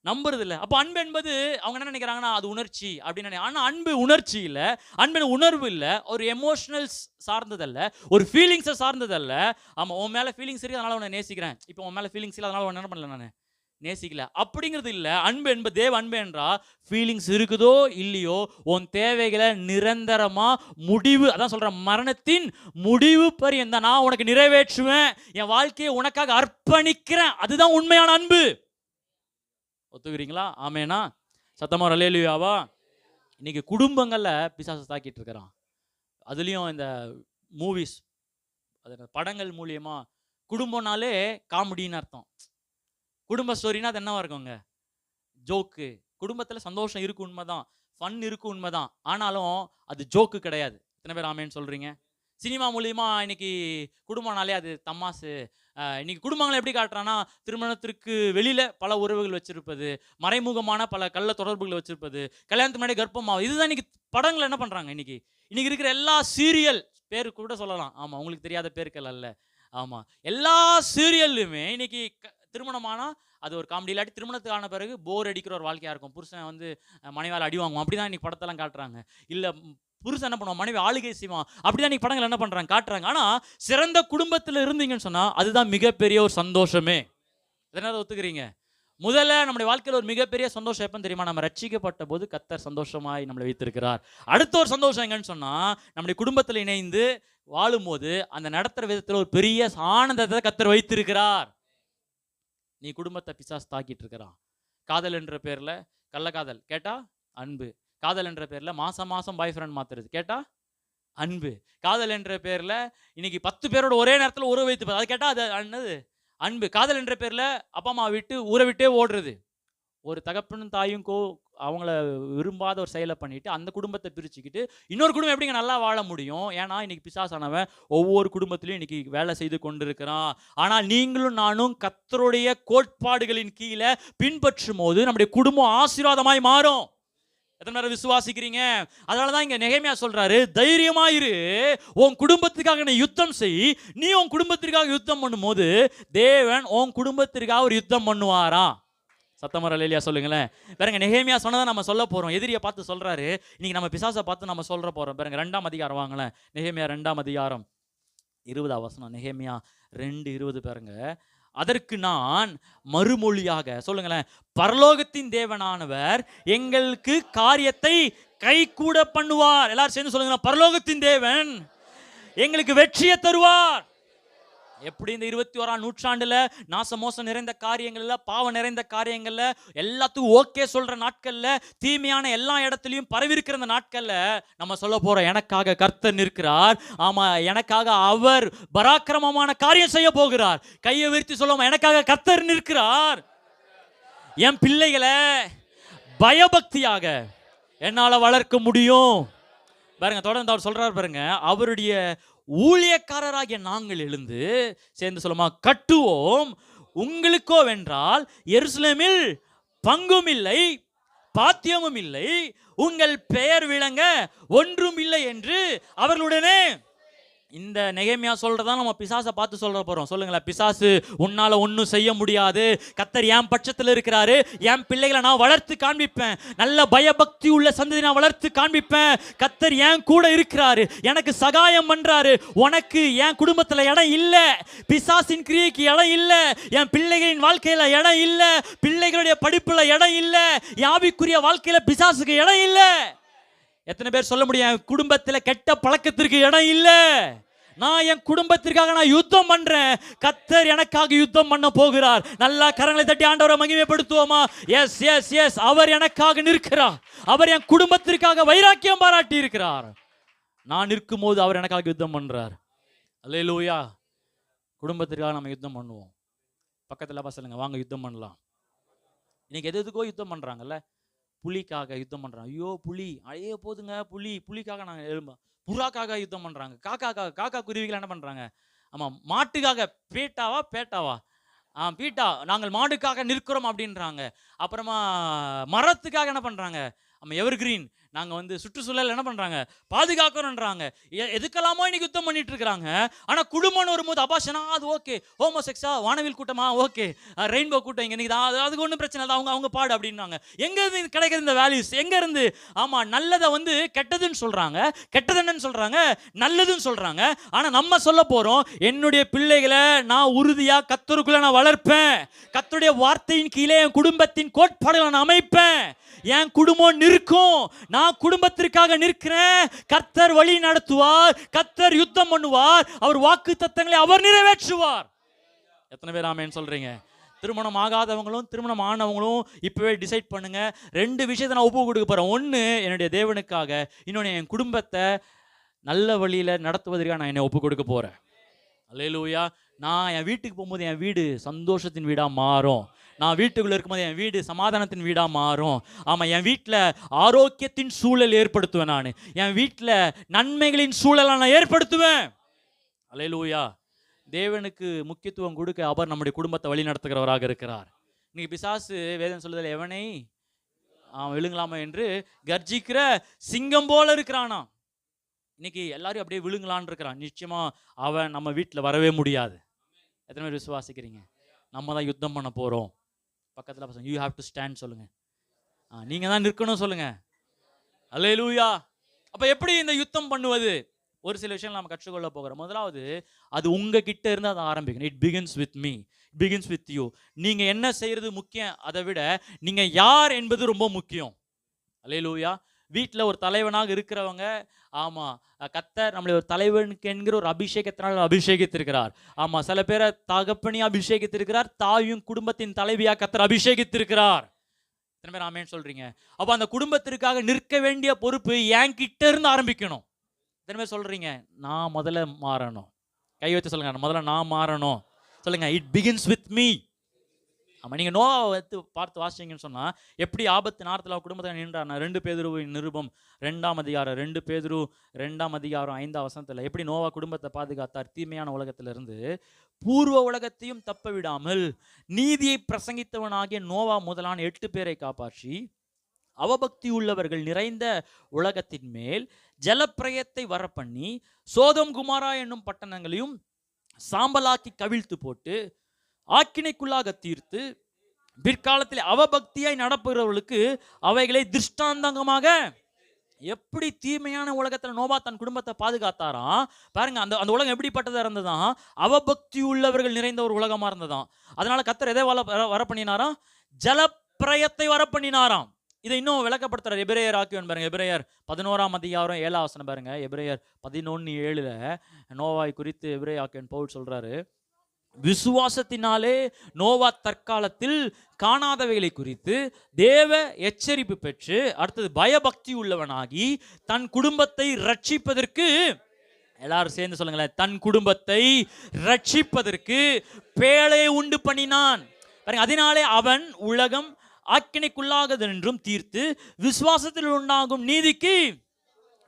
நம்புறது இல்லை. அப்போ அன்பு என்பது அவங்க என்ன நினைக்கிறாங்கன்னா அது உணர்ச்சி அப்படின்னு. ஆனால் அன்பு உணர்ச்சி இல்லை, அன்பு உணர்வு இல்லை, ஒரு எமோஷனல்ஸ் சார்ந்ததல்ல, ஒரு ஃபீலிங்ஸை சார்ந்ததல்ல. ஆமாம், உன் மேலே ஃபீலிங்ஸ் இருக்கு அதனால உன்னை நேசிக்கிறேன், இப்போ உன் மேலே ஃபீலிங்ஸ் இல்லை அதனால உன்னை என்ன பண்ணல நான் நேசிக்கல அப்படிங்கிறது இல்லை. அன்பு என்பது தேவ அன்பு என்றா ஃபீலிங்ஸ் இருக்குதோ இல்லையோ உன் தேவைகளை நிரந்தரமா முடிவு, அதான் சொல்றேன், மரணத்தின் முடிவு பரியந்தம் நான் உனக்கு நிறைவேற்றுவேன், என் வாழ்க்கையை உனக்காக அர்ப்பணிக்கிறேன். அதுதான் உண்மையான அன்பு. ஒத்துக்கிறீங்களா? ஆமேனா? சத்தமா ஒரு அல்லேலூயாவா? இன்னைக்கு குடும்பங்கள்ல பிசாசு தாக்கிட்டு இருக்கிறான். அதுலயும் இந்த மூவிஸ், அது படங்கள் மூலியமா. குடும்பம்னாலே காமெடின்னு அர்த்தம். குடும்ப ஸ்டோரினா அது என்னவா இருக்குங்க? ஜோக்கு. குடும்பத்துல சந்தோஷம் இருக்கு, உண்மைதான். ஃபன் இருக்கு, உண்மைதான். ஆனாலும் அது ஜோக்கு கிடையாது. எத்தனை பேர் ஆமேன்னு சொல்றீங்க? சினிமா மூலியமா இன்னைக்கு குடும்பம்னாலே அது தமாசு. இன்னைக்கு குடும்பங்களை எப்படி காட்டுறான்னா, திருமணத்திற்கு வெளியில பல உறவுகள் வச்சிருப்பது, மறைமுகமான பல கள்ள தொடர்புகளை வச்சிருப்பது, கல்யாணத்துக்கு முன்னாடி கர்ப்பமாவது, இதுதான் இன்னைக்கு படங்கள் என்ன பண்றாங்க. இன்னைக்கு இன்னைக்கு இருக்கிற எல்லா சீரியல் பேரு கூட சொல்லலாம். ஆமா, உங்களுக்கு தெரியாத பேருக்கள் அல்ல. ஆமா, எல்லா சீரியல்லுமே இன்னைக்கு திருமணமானா அது ஒரு காமெடி, இல்லாட்டி திருமணத்துக்கு ஆன பிறகு போர் அடிக்கிற ஒரு வாழ்க்கையா இருக்கும். புருஷன் வந்து மனைவியால் அடி வாங்குவான், அப்படிதான் இன்னைக்கு படத்தெல்லாம் காட்டுறாங்க. இல்ல புருஷன் என்ன பண்ணுவான், மனைவி ஆளுகை செய்வான், அப்படிதான் இன்னைக்கு படங்கள் என்ன பண்றாங்க, காட்டுறாங்க. ஆனா சிறந்த குடும்பத்தில் இருந்தீங்கன்னு சொன்னா அதுதான் மிகப்பெரிய ஒரு சந்தோஷமே. எதனால ஒத்துக்கிறீங்க? முதல்ல நம்முடைய வாழ்க்கையில் ஒரு மிகப்பெரிய சந்தோஷம் எப்பன்னு தெரியுமா? நம்ம ரட்சிக்கப்பட்ட போது கர்த்தர் சந்தோஷமாய் நம்மளை வைத்திருக்கிறார். அடுத்த ஒரு சந்தோஷம் எங்கன்னு சொன்னா, நம்முடைய குடும்பத்தில் இணைந்து வாழும் போது அந்த நடத்துற விதத்தில் ஒரு பெரிய ஆனந்தத்தை கர்த்தர் வைத்திருக்கிறார். நீ குடும்பத்தை பிசாசு தாக்கிட்டு இருக்கிறான். காதல் என்ற பேர்ல கள்ளக்காதல் கேட்டா அன்பு. காதல் என்ற பேர்ல மாசம் மாசம் பாய் ஃப்ரெண்ட் மாத்துறது கேட்டா அன்பு. காதல் என்ற பேர்ல இன்னைக்கு 10 பேரோட ஒரே நேரத்தில் உறவு வைத்து அது கேட்டா அது என்னது? அன்பு. காதல் என்ற பேர்ல அப்பா அம்மா விட்டு ஊரை விட்டே ஓடுறது. ஒரு தகப்பனும் தாயும் அவங்கள விரும்பாத ஒரு செயலை பண்ணிட்டு அந்த குடும்பத்தை பிரிச்சுக்கிட்டு இன்னொரு குடும்பம் எப்படிங்க நல்லா வாழ முடியும்? ஏன்னா இன்னைக்கு பிசாசானவன் ஒவ்வொரு குடும்பத்திலையும் இன்னைக்கு வேலை செய்து கொண்டிருக்கிறான். ஆனால் நீங்களும் நானும் கர்த்தருடைய கோட்பாடுகளின் கீழே பின்பற்றும் போது நம்முடைய குடும்பம் ஆசீர்வாதமாய் மாறும். எத்தனை பேர் விசுவாசிக்கிறீங்க? அதனாலதான் இங்க நெகேமியா சொல்றாரு, தைரியமாயிரு, உன் குடும்பத்துக்காக நீ யுத்தம் செய். நீ உன் குடும்பத்திற்காக யுத்தம் பண்ணும் போது தேவன் உன் குடும்பத்திற்காக ஒரு யுத்தம் பண்ணுவாரா? சத்தமர அல்லேலூயா சொல்லுங்களேன். பாருங்க, நெகேமியா சொன்னதை நம்ம சொல்ல போறோம். எதிரியை பார்த்து சொல்றாரு, இன்னைக்கு நம்ம பிசாசை பார்த்து நம்ம சொல்ற போறோம். பாருங்க, 2ஆம் அதிகாரம் வாங்களேன். நெகேமியா 2ஆம் அதிகாரம் 20ஆம் வசனம். நெகேமியா 2:20 பாருங்க. அதற்கு நான் மறுமொழியாக, சொல்லுங்களேன், பரலோகத்தின் தேவனானவர் எங்களுக்கு காரியத்தை கை கூட பண்ணுவார். எல்லாரும் சேர்ந்து சொல்லுங்க, பரலோகத்தின் தேவன் எங்களுக்கு வெற்றியை தருவார். எப்படி இந்த 21ஆம் நூற்றாண்டுல நாசமோசம் நிறைந்த காரியங்கள்ல, பாவம் நிறைந்த காரியங்கள்ல, எல்லாத்துக்கும் ஓகே சொல்ற நாட்கள்ல, தீமையான எல்லா இடத்துலையும் பரவிருக்கிற அந்த நாட்கள்ல நம்ம சொல்ல போறோம், எனக்காக கர்த்தர் நிற்கிறார். ஆமா, எனக்காக அவர் பராக்கிரமமான காரியம் செய்ய போகிறார். கையை விரித்து சொல்லுவோம், எனக்காக கர்த்தர் நிற்கிறார். என் பிள்ளைகளை பயபக்தியாக என்னால வளர்க்க முடியும். பாருங்க, தொடர்ந்து அவர் சொல்றாரு பாருங்க, அவருடைய ஊழியக்காரராகிய நாங்கள் எழுந்து சேர்ந்து சொல்லுமா, கட்டுவோம். உங்களுக்கோ வென்றால் எருசலேமில் பங்கும் இல்லை, பாத்தியமும் இல்லை, உங்கள் பெயர் விளங்க ஒன்றும் இல்லை என்று அவர்களுடனே. இந்த நெகேமியா சொல்றதா நம்ம பிசாசை பார்த்து சொல்ற போறோம். சொல்லுங்களேன், பிசாசு உன்னால ஒன்றும் செய்ய முடியாது, கர்த்தர் என் பட்சத்தில் இருக்கிறாரு, என் பிள்ளைகளை நான் வளர்த்து காண்பிப்பேன், நல்ல பயபக்தி உள்ள சந்ததி நான் வளர்த்து காண்பிப்பேன், கர்த்தர் என் கூட இருக்கிறாரு, எனக்கு சகாயம் பண்றாரு. உனக்கு என் குடும்பத்தில் இடம் இல்லை, பிசாசின் கிரியைக்கு இடம் இல்லை, என் பிள்ளைகளின் வாழ்க்கையில இடம் இல்லை, பிள்ளைகளுடைய படிப்புல இடம் இல்லை, யாவிக்குரிய வாழ்க்கையில பிசாசுக்கு இடம் இல்லை. எத்தனை பேர் சொல்ல முடியும், என் குடும்பத்தில் கெட்ட பழக்கத்திற்கு இடம் இல்லை, நான் என் குடும்பத்திற்காக நான் யுத்தம் பண்றேன், கர்த்தர் எனக்காக யுத்தம் பண்ண போகிறார். நல்லா கரங்களை தட்டி ஆண்டவரை மகிமைப்படுத்துவோமா? எஸ் எஸ் எஸ், அவர் எனக்காக நிற்கிறார், அவர் என் குடும்பத்திற்காக வைராக்கியம் பாராட்டி இருக்கிறார். நான் நிற்கும் போது அவர் எனக்காக யுத்தம் பண்றார். அல்லேலூயா. குடும்பத்திற்காக நம்ம யுத்தம் பண்ணுவோம். பக்கத்துல சொல்லுங்க, வாங்க யுத்தம் பண்ணலாம். இன்னைக்கு எதுக்கோ யுத்தம் பண்றாங்கல்ல, புலிக்காக யுத்தம் பண்றாங்க. ஐயோ புலி, ஐயோ போதுங்க, புலிக்காக நாங்கள் எழும்ப. புறாக்காக யுத்தம் பண்றாங்க, காக்கா குருவிகள் என்ன பண்றாங்க? ஆமா, மாட்டுக்காக, பேட்டாவா பீட்டா, நாங்கள் மாடுக்காக நிற்கிறோம் அப்படின்றாங்க. அப்புறமா மரத்துக்காக என்ன பண்றாங்க? நம்ம எவர் கிரீன், நாங்கள் வந்து சுற்றுச்சூழல் என்ன பண்ணுறாங்க, பாதுகாக்கிறோன்றாங்க. எதுக்கெல்லாமோ இன்னைக்கு யுத்தம் பண்ணிட்டு இருக்கிறாங்க. ஆனால் குடும்பம்னு வரும்போது அபாஷனா அது ஓகே, ஹோமோசெக்ஸா வானவில் கூட்டமா ஓகே, ரெயின்போ கூட்டம் இங்கே இன்னைக்கு தான், அதுக்கு ஒன்றும் பிரச்சனை இல்லை, அவங்க பாடு அப்படின்னாங்க. எங்கேருந்து கிடைக்கிது இந்த வேல்யூஸ்? எங்கேருந்து? ஆமாம், நல்லதை வந்து கெட்டதுன்னு சொல்கிறாங்க, கெட்டது என்னன்னு சொல்கிறாங்க, நல்லதுன்னு சொல்கிறாங்க. ஆனால் நம்ம சொல்ல போகிறோம், என்னுடைய பிள்ளைகளை நான் உறுதியாக கர்த்தருக்குள்ளே நான் வளர்ப்பேன், கர்த்தருடைய வார்த்தையின் கீழே என் குடும்பத்தின் கோட்பாடுகளை நான் அமைப்பேன், என் குடும்பம் நிற்கும், நான் குடும்பத்திற்காக நிற்கிறேன், கர்த்தர் வழி நடத்துவார், கர்த்தர் யுத்தம் பண்ணுவார், அவர் வாக்குத்தத்தங்களை அவர் நிறைவேற்றுவார். எத்தனை பேர் ஆமென் சொல்றீங்க? திருமணம் ஆகாதவங்களும் திருமணம் ஆனவங்களும் இப்பவே டிசைட் பண்ணுங்க. 2 விஷயத்தை நான் ஒப்பு கொடுக்க போறேன். ஒன்று என்னுடைய தேவனுக்காக, இன்னொன்று என் குடும்பத்தை நல்ல வழியில் நடத்துவதற்காக நான் என்னை ஒப்பு கொடுக்க போறேன். அல்லேலூயா. நான் என் வீட்டுக்கு போகும்போது என் வீடு சந்தோஷத்தின் வீடாக மாறும். நான் வீட்டுக்குள்ளே இருக்கும்போது என் வீடு சமாதானத்தின் வீடாக மாறும். ஆமாம், என் வீட்டில் ஆரோக்கியத்தின் சூழல் ஏற்படுத்துவேன். நான் என் வீட்டில் நன்மைகளின் சூழலை நான் ஏற்படுத்துவேன். அல்லேலூயா. தேவனுக்கு முக்கியத்துவம் கொடுக்க அவர் நம்முடைய குடும்பத்தை வழி நடத்துகிறவராக இருக்கிறார். இன்னைக்கு பிசாசு வேதம் சொல்லுதல், எவனை விழுங்கலாமா என்று கர்ஜிக்கிற சிங்கம் போல இருக்கிறானா. இன்னைக்கு எல்லாரும் அப்படியே விழுங்கலான்னு இருக்கிறான். நிச்சயமா அவன் நம்ம வீட்டில் வரவே முடியாது. எத்தனை பேர் விசுவாசிக்கிறீங்க? நம்ம தான் யுத்தம் பண்ண போறோம். பக்கத்தில் பசங்க, யூ ஹேவ் டு ஸ்டாண்ட் சொல்லுங்க. நீங்க தான் நிற்கணும் சொல்லுங்க. அல்லேலூயா. அப்ப எப்படி இந்த யுத்தம் பண்ணுவது? ஒரு சில விஷயம் நம்ம கற்றுக்கொள்ள போகிறோம். முதலாவது, அது உங்ககிட்ட இருந்து அதை ஆரம்பிக்கணும். It begins with me, it begins with you. நீங்க என்ன செய்யறது முக்கியம், அதை விட நீங்க யார் என்பது ரொம்ப முக்கியம். அல்லேலூயா. வீட்டில் ஒரு தலைவனாக இருக்கிறவங்க, ஆமா, கர்த்தர் நம்மளை ஒரு தலைவனுக்கு என்கிற ஒரு அபிஷேகத்தினால் அபிஷேகித்திருக்கிறார். ஆமா, சில பேரை தகப்பனியா அபிஷேகித்திருக்கிறார், தாயும் குடும்பத்தின் தலைவியா கர்த்தர் அபிஷேகித்திருக்கிறார். எத்தனை பேர் ஆமென் சொல்றீங்க? அப்ப அந்த குடும்பத்திற்காக நிற்க வேண்டிய பொறுப்பு என் கிட்ட இருந்து ஆரம்பிக்கணும். எத்தனை பேர் சொல்றீங்க? நான் முதல்ல மாறணும். கை வச்சு சொல்லுங்க, முதல்ல நான் மாறணும் சொல்லுங்க. It begins with me. ஆமாம், நீங்கள் நோவாவை பார்த்து வாசிங்கன்னு சொன்னால் எப்படி ஆபத்து நேரத்தில் குடும்பத்தில் நின்றார். 2 பேதுருவின் நிருபம் 2ஆம் அதிகாரம் 2 பேதுரு 2ஆம் அதிகாரம் 5ஆம் வசனத்தில் எப்படி நோவா குடும்பத்தை பாதுகாத்தார். தீமையான உலகத்திலிருந்து பூர்வ உலகத்தையும் தப்ப விடாமல் நீதியை பிரசங்கித்தவனாகிய நோவா முதலான 8 பேரை காப்பாற்றி அவபக்தி உள்ளவர்கள் நிறைந்த உலகத்தின் மேல் ஜலப்பிரயத்தை வரப்பண்ணி சோதோம் குமாரா என்னும் பட்டணங்களையும் சாம்பலாக்கி கவிழ்த்து போட்டு ஆக்கினைக்குள்ளாக தீர்த்து பிற்காலத்தில் அவபக்தியாய் நடப்புகிறவர்களுக்கு அவைகளை திருஷ்டாந்தமாக எப்படி தீமையான உலகத்தில் நோவா தன் குடும்பத்தை பாதுகாத்தாராம். பாருங்க, அந்த உலகம் எப்படிப்பட்டதாக இருந்ததான்? அவபக்தி உள்ளவர்கள் நிறைந்த ஒரு உலகமா இருந்ததாம். அதனால கர்த்தர் எதை வர பண்ணினாராம்? ஜலப்பிரயத்தை வர பண்ணினாராம். இதை இன்னும் விளக்கப்படுத்துறார் எபிரேயர் ஆக்கியோன் பாருங்க. எபிரேயர் 11ஆம் அதிகாரம் 7ஆம் வசனம் பாருங்க. எபிரேயர் 11:7 நோவாய் குறித்து எபிரேயர் ஆக்கியோன் பவுல் சொல்றாரு, விசுவாசத்தினாலே நோவா தற்காலத்தில் காணாதவைகளை குறித்து தேவ எச்சரிப்பு பெற்று அடுத்தது பயபக்தி உள்ளவனாகி தன் குடும்பத்தை ரட்சிப்பதற்கு, எல்லாரும் சேர்ந்து சொல்லுங்களேன், தன் குடும்பத்தை ரட்சிப்பதற்கு பேழையை உண்டு பண்ணினான். அதனாலே அவன் உலகம் ஆக்கினைக்குள்ளாகது என்றும் தீர்த்து விசுவாசத்தில் உண்டாகும் நீதிக்கு,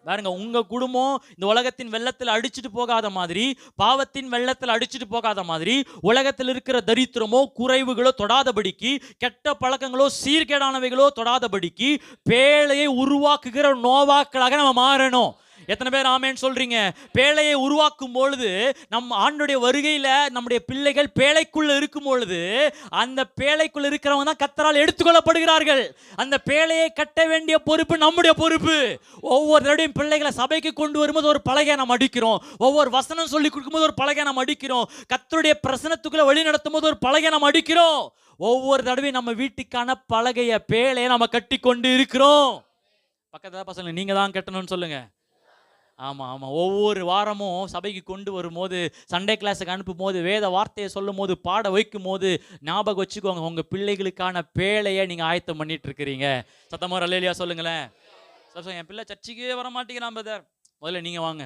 பாருங்க, உங்க குடும்பம் இந்த உலகத்தின் வெள்ளத்தில் அடிச்சுட்டு போகாத மாதிரி, பாவத்தின் வெள்ளத்தில் அடிச்சுட்டு போகாத மாதிரி, உலகத்தில் இருக்கிற தரித்திரமோ குறைவுகளோ தொடாதபடிக்கு, கெட்ட பழக்கங்களோ சீர்கேடானவைகளோ தொடாதபடிக்கு பேழையை உருவாக்குகிற நோவாக்களாக நம்ம மாறணும். எத்தனை பேர் ஆமேன்னு சொல்றீங்க? பேழையை உருவாக்கும் பொழுது நம் ஆண்டுடைய வருகையில நம்முடைய பிள்ளைகள் பேழைக்குள்ள இருக்கும் பொழுது அந்த பேழைக்குள்ள இருக்கிறவங்க தான் கர்த்தரால் எடுத்துக்கொள்ளப்படுகிறார்கள். அந்த பேழையை கட்ட வேண்டிய பொறுப்பு நம்முடைய பொறுப்பு. ஒவ்வொரு தடவையும் பிள்ளைகளை சபைக்கு கொண்டு வரும்போது ஒரு பலகையை நாம் அடிக்கிறோம். ஒவ்வொரு வசனம் சொல்லி கொடுக்கும்போது ஒரு பலகையை நாம் அடிக்கிறோம். கர்த்தருடைய பிரசனத்துக்குள்ள வழி நடத்தும் போது ஒரு பலகையை நாம் அடிக்கிறோம். ஒவ்வொரு தடவையும் நம்ம வீட்டுக்கான பலகையை பேழையை நம்ம கட்டி கொண்டு இருக்கிறோம். பக்கத்துல பசங்க, நீங்க தான் கட்டணும்னு சொல்லுங்க. ஆமாம் ஆமாம், ஒவ்வொரு வாரமும் சபைக்கு கொண்டு வரும்போது, சண்டே கிளாஸுக்கு அனுப்பும் போது, வேத வார்த்தையை சொல்லும் போது, பாட வைக்கும் போது ஞாபகம் வச்சுக்கோங்க, உங்கள் பிள்ளைகளுக்கான பேழையை நீங்கள் ஆயத்தம் பண்ணிட்டு இருக்கிறீங்க. சத்தமாக அல்லேலூயா சொல்லுங்களேன். என் பிள்ளை சர்ச்சுக்கே வர மாட்டேங்கிறான் பிரதர். முதல்ல நீங்கள் வாங்க.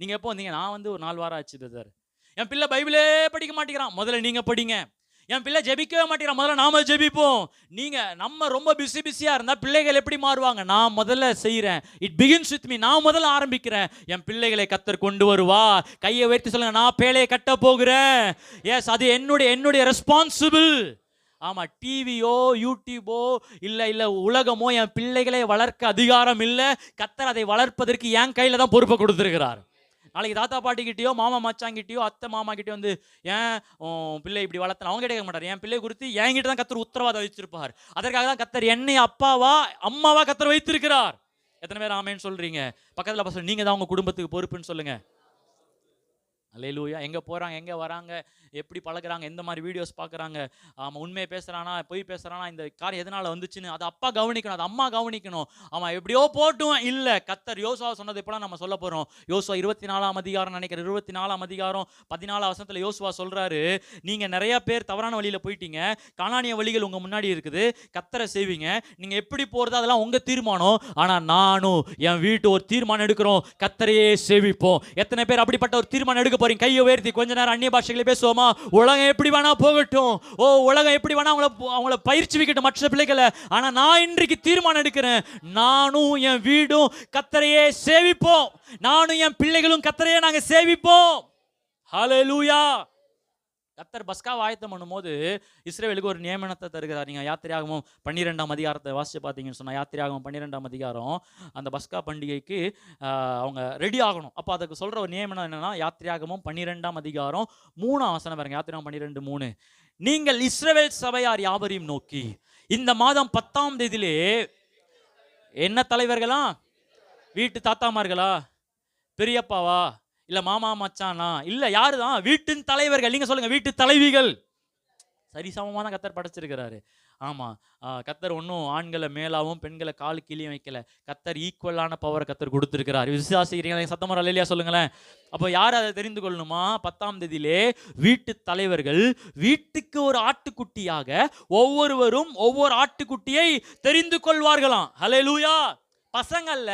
நீங்கள் எப்போ வந்தீங்க? நான் வந்து ஒரு 4 வாரம் ஆச்சு பிரதர். என் பிள்ளை பைபிளே படிக்க மாட்டேங்கிறான். முதல்ல நீங்கள் படிங்க. என் பிள்ளை ஜெபிக்கவே மாட்டேங்கிறான். முதல்ல நாம ஜெபிப்போம். நம்ம ரொம்ப பிஸியா இருந்தா பிள்ளைகள் எப்படி மாறுவாங்க? நான் முதல்ல செய்யறேன். It begins with me. நான் முதல்ல ஆரம்பிக்கிறேன். என் பிள்ளைகளை கர்த்தர் கொண்டு வருவா. கையை வைத்து சொல்லுங்க, நான் பேழையை கட்ட போகிறேன். எஸ், அது என்னுடைய ரெஸ்பான்சிபிள். ஆமா, டிவியோ யூடியூபோ இல்ல உலகமோ என் பிள்ளைகளை வளர்க்க அதிகாரம் இல்லை. கர்த்தர் அதை வளர்ப்பதற்கு என் கையில தான் பொறுப்பை கொடுத்திருக்கிறார். நாளைக்கு தாத்தா பாட்டிக்கிட்டயோ மாமா மச்சாங்கிட்டயோ அத்தை மாமா கிட்டயோ வந்து ஏன் பிள்ளை இப்படி வளர்த்தன அவங்க கேட்க மாட்டார். என் பிள்ளை குறித்து என்கிட்ட தான் கர்த்தர் உத்தரவாதம் வைத்திருப்பார். அதற்காக தான் கர்த்தர் என்னை அப்பாவா அம்மாவா கர்த்தர் வைத்திருக்கிறார். எத்தனை பேர் ஆமேன்னு சொல்றீங்க? பக்கத்தில் பசங்க, நீங்க தான் உங்க குடும்பத்துக்கு பொறுப்புன்னு சொல்லுங்க. அல்லேலூயா. எங்க போறாங்க, எங்க வராங்க, எப்படி பழகுறாங்க, எந்த மாதிரி வீடியோஸ் பார்க்குறாங்க, உண்மையை பேசுறானா, பொய் பேசுறானா, இந்த காரியம் எதனால வந்துச்சுன்னு அது அப்பா கவனிக்கணும், அது அம்மா கவனிக்கணும். அவன் எப்படியோ போட்டும் இல்ல. கர்த்தர் யோசுவா சொன்னது இப்பலாம் நம்ம சொல்ல போறோம். யோசுவா 24ஆம் அதிகாரம் நினைக்கிறேன், 24ஆம் அதிகாரம் 14 வசனத்துல யோசுவா சொல்றாரு, நீங்க நிறைய பேர் தவறான வழியில போயிட்டீங்க, கானானிய வழிகள் உங்க முன்னாடி இருக்குது, கர்த்தரை செய்வீங்க, நீங்க எப்படி போறது அதெல்லாம் உங்க தீர்மானம். ஆனா நானும் என் வீட்டு ஒரு தீர்மானம் எடுக்கிறோம், கர்த்தரையே சேவிப்போம். எத்தனை பேர் அப்படிப்பட்ட ஒரு தீர்மானம் எடுக்க போறீங்க? கையை உயர்த்தி கொஞ்ச நேரம் அந்நிய பாஷைகளை பேசுவோமா? உலகம் எப்படி வேணா போகட்டும், உலகம் எப்படி வேணா அவங்கள பயிற்சி வைக்கட்டும் மற்ற பிள்ளைகளை, ஆனா நான் இன்றைக்கு தீர்மானம் எடுக்கிறேன், நானும் என் வீடும் கர்த்தரையே சேவிப்போம், நானும் என் பிள்ளைகளும் கர்த்தரையே நாங்க சேவிப்போம். ஹல்லேலூயா. கர்த்தர் பஸ்காவை ஆயத்தம் பண்ணும்போது இஸ்ரவேலுக்கு ஒரு நியமனத்தை தருகிறார். நீங்கள் யாத்திரையாகமம் 12ஆம் அதிகாரத்தை வாசித்து பார்த்தீங்கன்னு சொன்னால், யாத்திரையாகமம் 12ஆம் அதிகாரம் அந்த பஸ்கா பண்டிகைக்கு அவங்க ரெடி ஆகணும். அப்போ அதுக்கு சொல்கிற ஒரு நியமனம் என்னென்னா, யாத்திரையாகமம் 12ஆம் அதிகாரம் 3ஆம் வசனம் பாருங்க. யாத்திரையாகமம் 12:3, நீங்கள் இஸ்ரவேல் சபையார் யாவரையும் நோக்கி இந்த மாதம் 10ஆம் தேதியிலே என்ன தலைவர்களா? வீட்டு தாத்தாமார்களா, பெரியப்பாவா, இல்ல மாமா மச்சானா, இல்ல யாருதான்? வீட்டின் தலைவர்கள். நீங்க சொல்லுங்க, வீட்டு தலைவிகள். சரிசமமான கர்த்தர் படைச்சிருக்கிறாரு. ஆமா, கர்த்தர் ஒன்றும் ஆண்களை மேலாவும் பெண்களை காலு கீழே வைக்கல. கர்த்தர் ஈக்குவலான பவர் கர்த்தர் கொடுத்திருக்கிறார். விசுவாசிக்கிறீங்களா? சத்தமா அல்லேலூயா சொல்லுங்களேன். அப்போ யார் அதை தெரிந்து கொள்ளணுமா? 10ஆம் தேதியிலே வீட்டு தலைவர்கள் வீட்டுக்கு ஒரு ஆட்டுக்குட்டியாக ஒவ்வொருவரும் ஒவ்வொரு ஆட்டுக்குட்டியை தெரிந்து கொள்வார்களாம். ஹல்லேலூயா. பசங்கள்ல,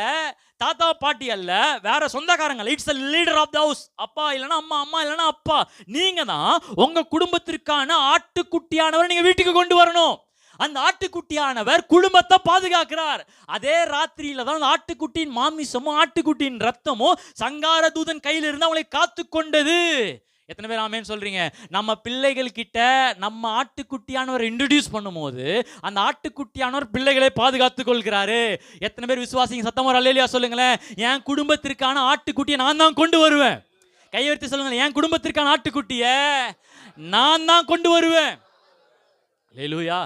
தாத்தா பாட்டி அல்ல, வேற சொந்தக்காரங்கள். It's a leader of the house. அப்பா இல்லைன்னா அம்மா, அம்மா இல்லைன்னா அப்பா. நீங்க தான் உங்க குடும்பத்திற்கான ஆட்டுக்குட்டியானவர் நீங்க வீட்டுக்கு கொண்டு வரணும். அந்த ஆட்டுக்குட்டியானவர் குடும்பத்தை பாதுகாக்கிறார். அதே ராத்திரியில தான் ஆட்டுக்குட்டியின் மாமிசமும் ஆட்டுக்குட்டியின் ரத்தமும் சங்கார தூதன் கையில் இருந்து அவங்களை காத்து கொண்டது. எத்தனை பேர் ஆமேன்னு சொல்றீங்க? நம்ம பிள்ளைகள் கிட்ட நம்ம ஆட்டுக்குட்டியானவர் இன்ட்ரோடியூஸ் பண்ணும்போது அந்த ஆட்டுக்குட்டியானவர் பிள்ளைகளை பாதுகாத்துக் கொள்கிறாரு. எத்தனை பேர் விசுவாசிங்க? சத்தமா அல்லேலூயா சொல்லுங்களேன். என் குடும்பத்திற்கான ஆட்டுக்குட்டியை நான் தான் கொண்டு வருவேன். கையெழுத்து சொல்லுங்களேன், என் குடும்பத்திற்கான ஆட்டுக்குட்டியை நான் தான் கொண்டு வருவேன். அல்லேலூயா.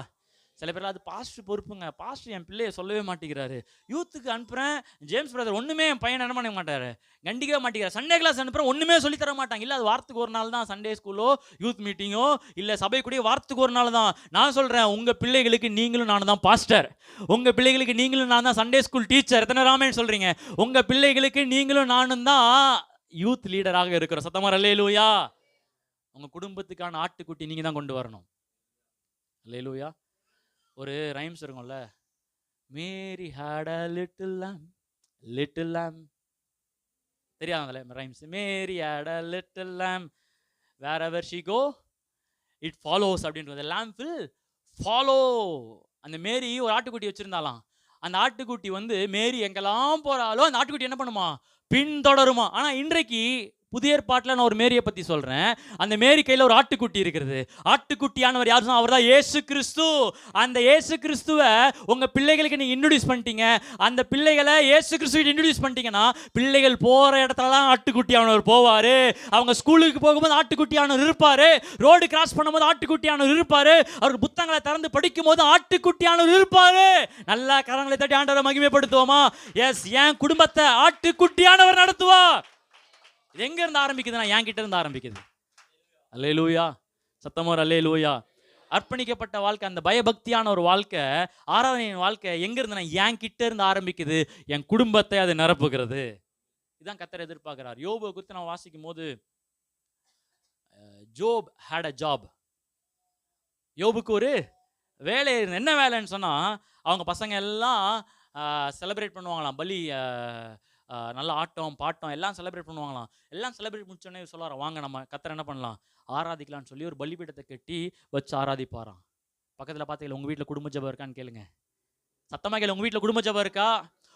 சில பேர் அது பாஸ்டர் பொறுப்புங்க, பாஸ்டர் என் பிள்ளையை சொல்லவே மாட்டேங்கிறாரு, யூத்துக்கு அனுப்புகிறேன், ஜேம்ஸ் பிரதர் ஒன்றுமே என் பையன் என்ன பண்ண மாட்டார், கண்டிக்கவே மாட்டேங்கிறார், சண்டே கிளாஸ் அனுப்புகிறேன் ஒன்றுமே சொல்லித்தர மாட்டாங்க. இல்லை, அது வாரத்துக்கு ஒரு நாள் தான், சண்டே ஸ்கூலோ யூத் மீட்டிங்கோ இல்லை சபை கூடிய வாரத்துக்கு ஒரு நாள் தான். நான் சொல்கிறேன், உங்கள் பிள்ளைகளுக்கு நீங்களும் நான் தான் பாஸ்டர், உங்கள் பிள்ளைகளுக்கு நீங்களும் நான் தான் சண்டே ஸ்கூல் டீச்சர். எத்தனை ராமேன்னு சொல்கிறீங்க? உங்கள் பிள்ளைகளுக்கு நீங்களும் நானும் தான் யூத் லீடராக இருக்கிறோம். சத்தமா அல்லேலூயா. உங்கள் குடும்பத்துக்கான ஆட்டுக்குட்டி நீங்கள் தான் கொண்டு வரணும். அல்லேலூயா. ஒரு ரைம்ஸ் இருக்கும்ல, Mary had a little lamb, little lamb. தெரியாதுல rhymes? Mary had a little lamb, wherever she go it follows அப்படின்றது. lamb will follow. அந்த மேரி ஒரு ஆட்டுக்குட்டி வச்சிருந்தாலாம். அந்த ஆட்டுக்குட்டி வந்து மேரி எங்கெல்லாம் போறாலோ அந்த ஆட்டுக்குட்டி என்ன பண்ணுமா? பின்தொடருமா. ஆனா இன்றைக்கு புதிய ஏற்பாட்டில் நான் ஒரு மேரியை பற்றி சொல்கிறேன். அந்த மேரி கையில் ஒரு ஆட்டுக்குட்டி இருக்கிறது. ஆட்டுக்குட்டியானவர் யார்? அவர் தான் இயேசு கிறிஸ்து. அந்த இயேசு கிறிஸ்துவை உங்கள் பிள்ளைகளுக்கு நீங்கள் இன்ட்ரடியூஸ் பண்ணிட்டீங்க. அந்த பிள்ளைகளை இயேசு கிறிஸ்துவிட்டு இன்ட்ரடியூஸ் பண்ணிட்டீங்கன்னா பிள்ளைகள் போகிற இடத்துலலாம் ஆட்டுக்குட்டியானவர் போவார். அவங்க ஸ்கூலுக்கு போகும்போது ஆட்டுக்குட்டியானவர் இருப்பார். ரோடு கிராஸ் பண்ணும்போது ஆட்டுக்குட்டியானவர் இருப்பார். அவர் புத்தகங்களை திறந்து படிக்கும் போது ஆட்டுக்குட்டியானவர் இருப்பார். நல்லா கரங்களை தட்டி ஆண்டவரை மகிமைப்படுத்துவோமா? எஸ், என் குடும்பத்தை ஆட்டுக்குட்டியானவர் நடத்துவார். இது எங்க இருந்து ஆரம்பிக்குதுன்னா என் கிட்ட இருந்து ஆரம்பிக்குது. அல்லேலூயா. சத்தமோர் அல்லேலூயா. அர்ப்பணிக்கப்பட்ட வாழ்க்கை, அந்த பயபக்தியான ஒரு வாழ்க்கை, ஆராதனையின் வாழ்க்கை எங்க இருந்துன்னா என் கிட்ட இருந்து ஆரம்பிக்குது. என் குடும்பத்தை அது நிரப்புகிறது. இதுதான் கர்த்தர் எதிர்பார்க்கிறார். யோபு குறித்து நான் வாசிக்கும் போது, ஜோப் ஹேட் அ ஜாப். யோபுக்கு ஒரு வேலை. என்ன வேலைன்னு சொன்னா, அவங்க பசங்க எல்லாம் செலிப்ரேட் பண்ணுவாங்களாம். பலி, நல்ல ஆட்டம் பாட்டம் எல்லாம் செலிப்ரேட் பண்ணுவாங்களாம். எல்லாம் செலிப்ரேட் முடிச்சோடனே சொல்லுவாராம், வாங்க நம்ம கர்த்தரை என்ன பண்ணலாம், ஆராதிக்கலாம்னு சொல்லி ஒரு பலிபீடத்தை கட்டி வச்சு ஆராதிப்பாராம். பக்கத்தில் பார்த்தீங்களா, உங்கள் வீட்டில் குடும்ப ஜெபம் இருக்கான்னு கேளுங்க. சத்தமாக கேளு, உங்கள் வீட்டில் குடும்ப ஜெபம் இருக்கா?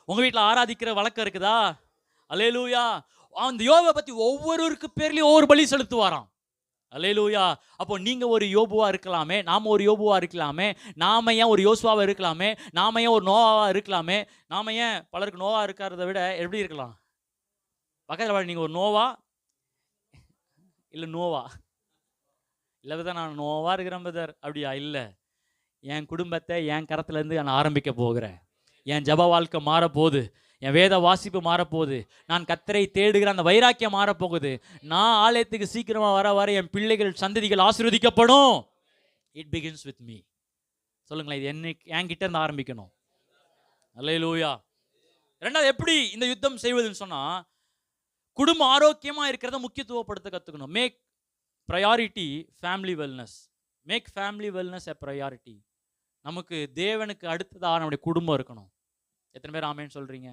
உங்கள் வீட்டில் ஆராதிக்கிற வழக்கம் இருக்குதா? அல்லேலூயா. அந்த யோபை பற்றி ஒவ்வொருவருக்கு பேர்லையும் ஒவ்வொரு பலி செலுத்துவாராம். அல்லேலூயா. அப்போ நீங்க ஒரு யோபுவா இருக்கலாமே, நாம ஒரு யோபுவா இருக்கலாமே, நாம ஏன் ஒரு யோசுவாவா இருக்கலாமே, நாம ஏன் ஒரு நோவாவா இருக்கலாமே, நாம ஏன் பலருக்கு நோவா இருக்கிறத விட எப்படி இருக்கலாம்? பக்கத்தில் நீங்க ஒரு நோவா இல்லை நோவா இல்லை தான், நான் நோவா இருக்கிறேன் பதர் அப்படியா? இல்லை, என் குடும்பத்தை என் கரத்துலேருந்து நான் ஆரம்பிக்க போகிறேன். என் ஜப வாழ்க்கை மாறப்போகுது. என் வேத வாசிப்பு மாறப்போகுது. நான் கர்த்தரை தேடுகிற அந்த வைராக்கியம் மாறப்போகுது. நான் ஆலயத்துக்கு சீக்கிரமா வர வர என் பிள்ளைகள் சந்ததிகள் ஆசீர்வதிக்கப்படும். It begins with me. சொல்லுங்களேன், இது என்கிட்ட இருந்து ஆரம்பிக்கணும். அல்லேலூயா. ரெண்டாவது, எப்படி இந்த யுத்தம் செய்வதுன்னு சொன்னா, குடும்ப ஆரோக்கியமா இருக்கிறத முக்கியத்துவப்படுத்த கத்துக்கணும். Make priority family wellness. Make family wellness a priority. நமக்கு தேவனுக்கு அடுத்ததாக நம்முடைய குடும்பம் இருக்கணும். எத்தனை பேர் ஆமேன்னு சொல்றீங்க?